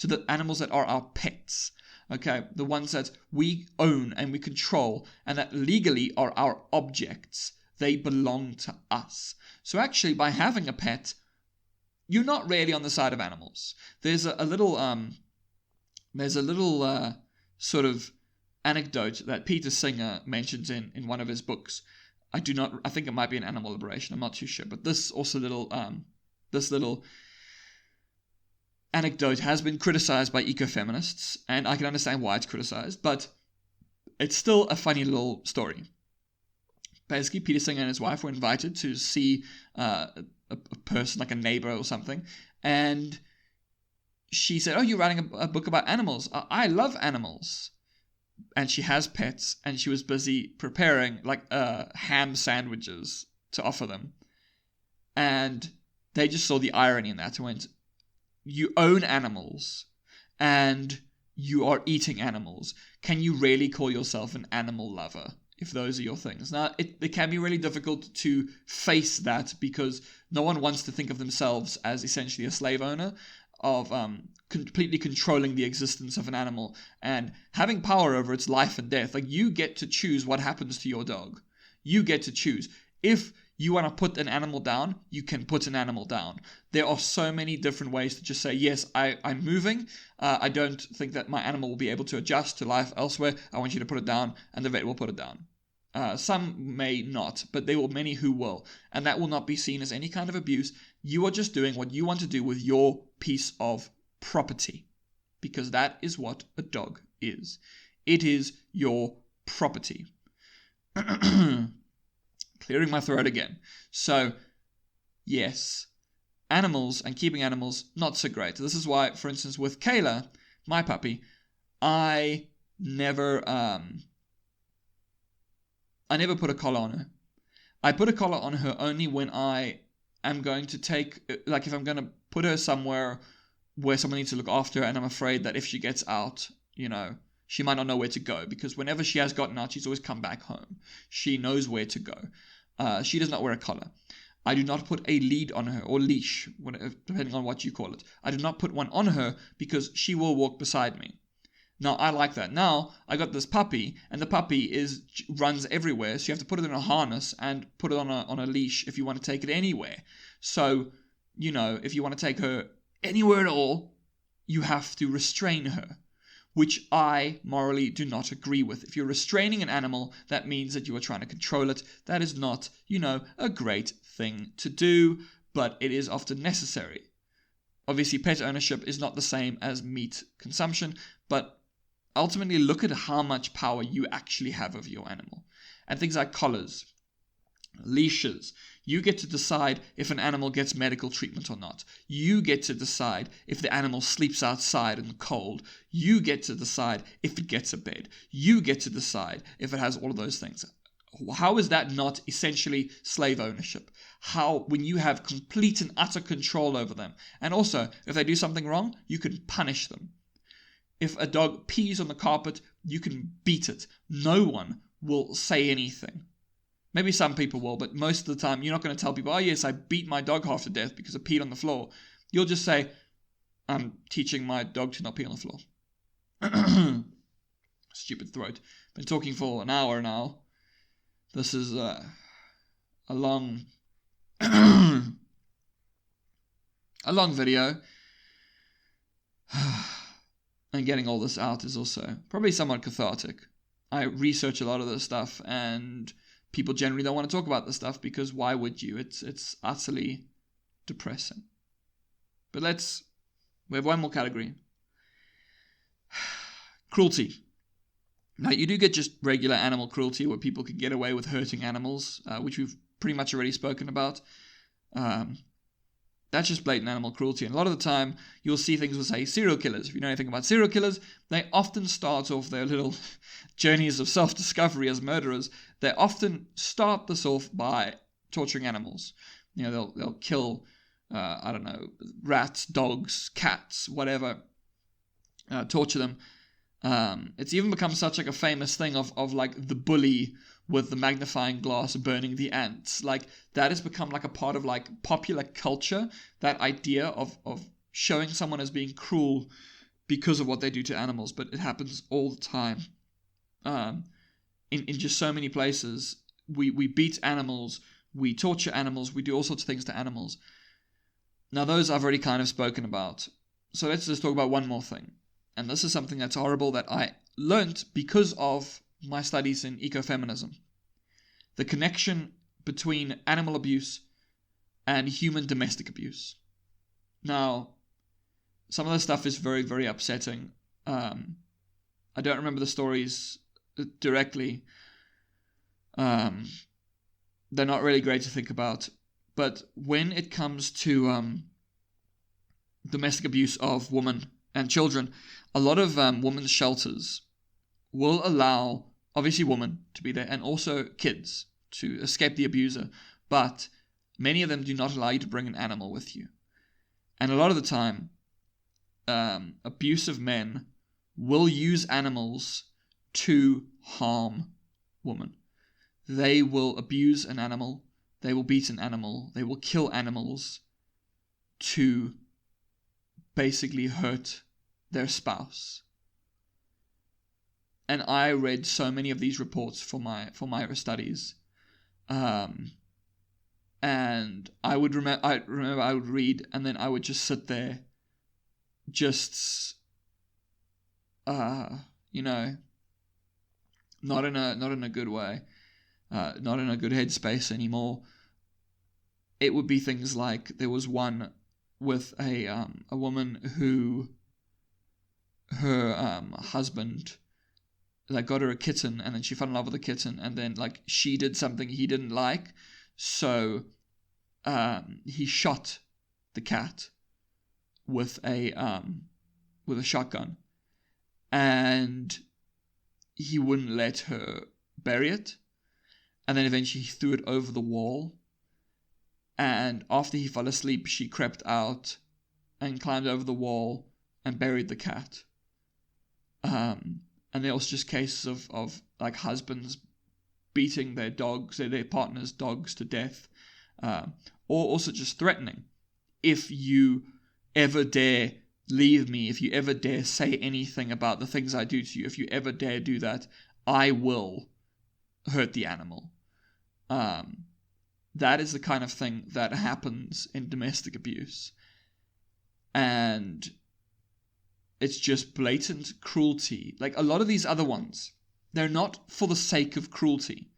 the animals that are our pets? Okay, the ones that we own and we control and that legally are our objects. They belong to us. So actually, by having a pet, you're not really on the side of animals. There's a little sort of anecdote that Peter Singer mentions in one of his books. I think it might be an Animal Liberation. I'm not too sure, but this little anecdote has been criticized by ecofeminists, and I can understand why it's criticized, but it's still a funny little story. Basically, Peter Singer and his wife were invited to see a person, like a neighbor or something, and she said, "Oh, you're writing a book about animals. I love animals." And she has pets, and she was busy preparing like ham sandwiches to offer them. And they just saw the irony in that and went, "You own animals, and you are eating animals. Can you really call yourself an animal lover if those are your things?" Now, it can be really difficult to face that because no one wants to think of themselves as essentially a slave owner, of completely controlling the existence of an animal and having power over its life and death. Like, you get to choose what happens to your dog. You get to choose. If you want to put an animal down, you can put an animal down. There are so many different ways to just say, yes, I'm moving. I don't think that my animal will be able to adjust to life elsewhere. I want you to put it down, and the vet will put it down. Some may not, but there will many who will. And that will not be seen as any kind of abuse. You are just doing what you want to do with your piece of property. Because that is what a dog is. It is your property. Clearing my throat again. So, yes, animals and keeping animals, not so great. This is why, for instance, with Kayla, my puppy, I never put a collar on her. I put a collar on her only when I am going to take, like if I'm going to put her somewhere where someone needs to look after her and I'm afraid that if she gets out, she might not know where to go, because whenever she has gotten out, she's always come back home. She knows where to go. She does not wear a collar. I do not put a lead on her, or leash, depending on what you call it. I do not put one on her because she will walk beside me. Now, I like that. Now, I got this puppy, and the puppy runs everywhere, so you have to put it in a harness and put it on a leash if you want to take it anywhere. So, if you want to take her anywhere at all, you have to restrain her, which I morally do not agree with. If you're restraining an animal, that means that you are trying to control it. That is not, a great thing to do, but it is often necessary. Obviously, pet ownership is not the same as meat consumption, but ultimately look at how much power you actually have over your animal. And things like collars, leashes. You get to decide if an animal gets medical treatment or not. You get to decide if the animal sleeps outside in the cold. You get to decide if it gets a bed. You get to decide if it has all of those things. How is that not essentially slave ownership? How, when you have complete and utter control over them, and also, if they do something wrong, you can punish them. If a dog pees on the carpet, you can beat it. No one will say anything. Maybe some people will, but most of the time, you're not going to tell people, oh yes, I beat my dog half to death because it peed on the floor. You'll just say, I'm teaching my dog to not pee on the floor. Stupid throat. Been talking for an hour now. This is a long a long video. And getting all this out is also probably somewhat cathartic. I research a lot of this stuff, and people generally don't want to talk about this stuff because why would you? It's utterly depressing. But we have one more category. Cruelty. Now, you do get just regular animal cruelty where people could get away with hurting animals, which we've pretty much already spoken about. That's just blatant animal cruelty. And a lot of the time, you'll see things with, say, serial killers. If you know anything about serial killers, they often start off their little journeys of self-discovery as murderers. They often start this off by torturing animals. You know, they'll kill, I don't know, rats, dogs, cats, whatever, torture them. It's even become such like a famous thing of like the bully with the magnifying glass burning the ants. Like that has become like a part of like popular culture, that idea of showing someone as being cruel because of what they do to animals. But it happens all the time. In just so many places, we beat animals, we torture animals, we do all sorts of things to animals. Now those I've already kind of spoken about. So let's just talk about one more thing. And this is something that's horrible that I learned because of my studies in ecofeminism. The connection between animal abuse and human domestic abuse. Now, some of the stuff is very, very upsetting. I don't remember the stories directly. They're not really great to think about. But when it comes to domestic abuse of women and children, a lot of women's shelters will allow, obviously, women to be there and also kids to escape the abuser, but many of them do not allow you to bring an animal with you. And a lot of the time, abusive men will use animals to harm women. They will abuse an animal, they will beat an animal, they will kill animals to basically hurt their spouse. And I read so many of these reports for my studies, and I remember I would read, and then I would just sit there, just not in a good way, not in a good headspace anymore. It would be things like there was one with a woman who her husband like got her a kitten, and then she fell in love with the kitten, and then like she did something he didn't like, so he shot the cat with a shotgun, and he wouldn't let her bury it, and then eventually he threw it over the wall, and after he fell asleep she crept out and climbed over the wall and buried the cat. And there was just cases of like husbands beating their dogs, their partners' dogs to death, or also just threatening. If you ever dare leave me, if you ever dare say anything about the things I do to you, if you ever dare do that, I will hurt the animal. That is the kind of thing that happens in domestic abuse. And it's just blatant cruelty. Like a lot of these other ones, they're not for the sake of cruelty.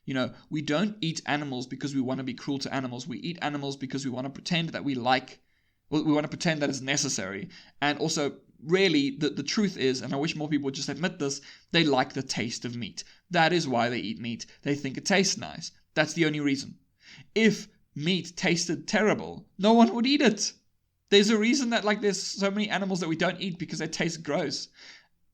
You know, we don't eat animals because we want to be cruel to animals. We eat animals because we want to pretend that we like We want to pretend that it's necessary. And also, really, the truth is, and I wish more people would just admit this, they like the taste of meat. That is why they eat meat. They think it tastes nice. That's the only reason. If meat tasted terrible, no one would eat it. There's a reason that there's so many animals that we don't eat because they taste gross.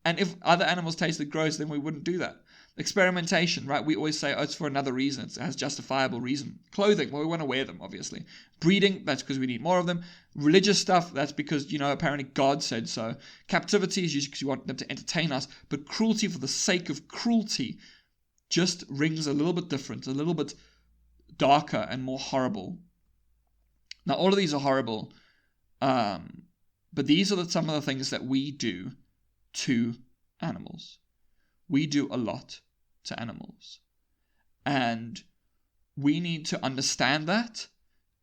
And if other animals tasted gross, then we wouldn't do that. Experimentation, right? We always say, it's for another reason. It has justifiable reason. Clothing, well, we want to wear them, obviously. Breeding, that's because we need more of them. Religious stuff, that's because, apparently God said so. Captivity is usually because you want them to entertain us. But cruelty for the sake of cruelty just rings a little bit different, a little bit darker and more horrible. Now, all of these are horrible, but these are some of the things that we do to animals. We do a lot to animals. And we need to understand that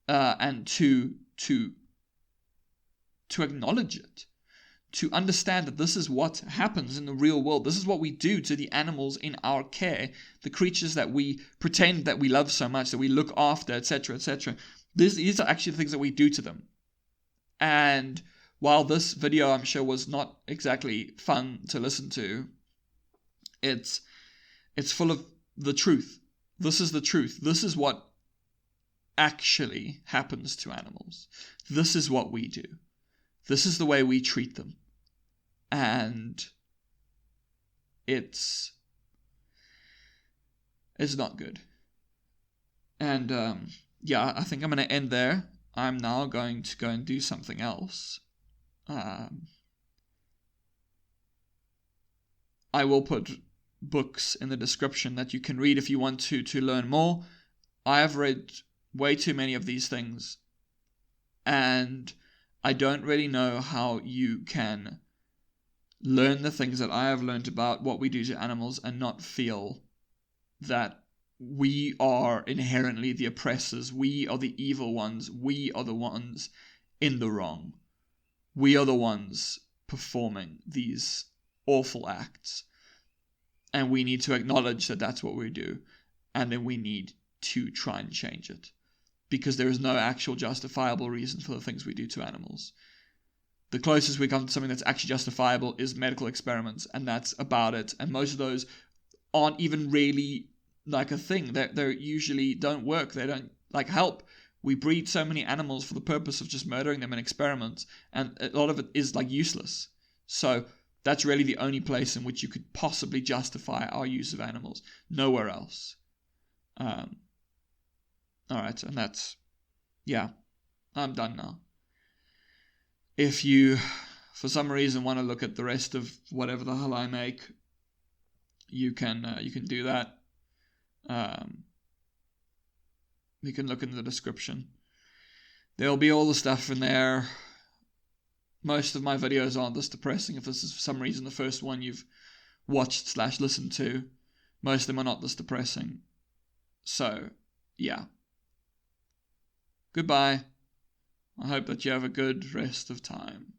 and to acknowledge it. To understand that this is what happens in the real world. This is what we do to the animals in our care. The creatures that we pretend that we love so much, that we look after, etc., etc. These are actually the things that we do to them. And while this video, I'm sure, was not exactly fun to listen to, it's full of the truth. This is the truth. This is what actually happens to animals. This is what we do. This is the way we treat them. And it's not good. And I think I'm going to end there. I'm now going to go and do something else. I will put books in the description that you can read if you want to learn more. I have read way too many of these things, and I don't really know how you can learn the things that I have learned about what we do to animals and not feel that we are inherently the oppressors. We are the evil ones. We are the ones in the wrong. We are the ones performing these awful acts. And we need to acknowledge that that's what we do. And then we need to try and change it. Because there is no actual justifiable reason for the things we do to animals. The closest we come to something that's actually justifiable is medical experiments. And that's about it. And most of those aren't even really like a thing. They usually don't work. They don't help. We breed so many animals for the purpose of just murdering them in experiments. And a lot of it is useless. So that's really the only place in which you could possibly justify our use of animals. Nowhere else. Alright, and that's... Yeah, I'm done now. If you, for some reason, want to look at the rest of whatever the hell I make, you can do that. You can look in the description. There'll be all the stuff in there. Most of my videos aren't this depressing. If this is for some reason the first one you've watched / listened to, most of them are not this depressing. So, yeah. Goodbye. I hope that you have a good rest of time.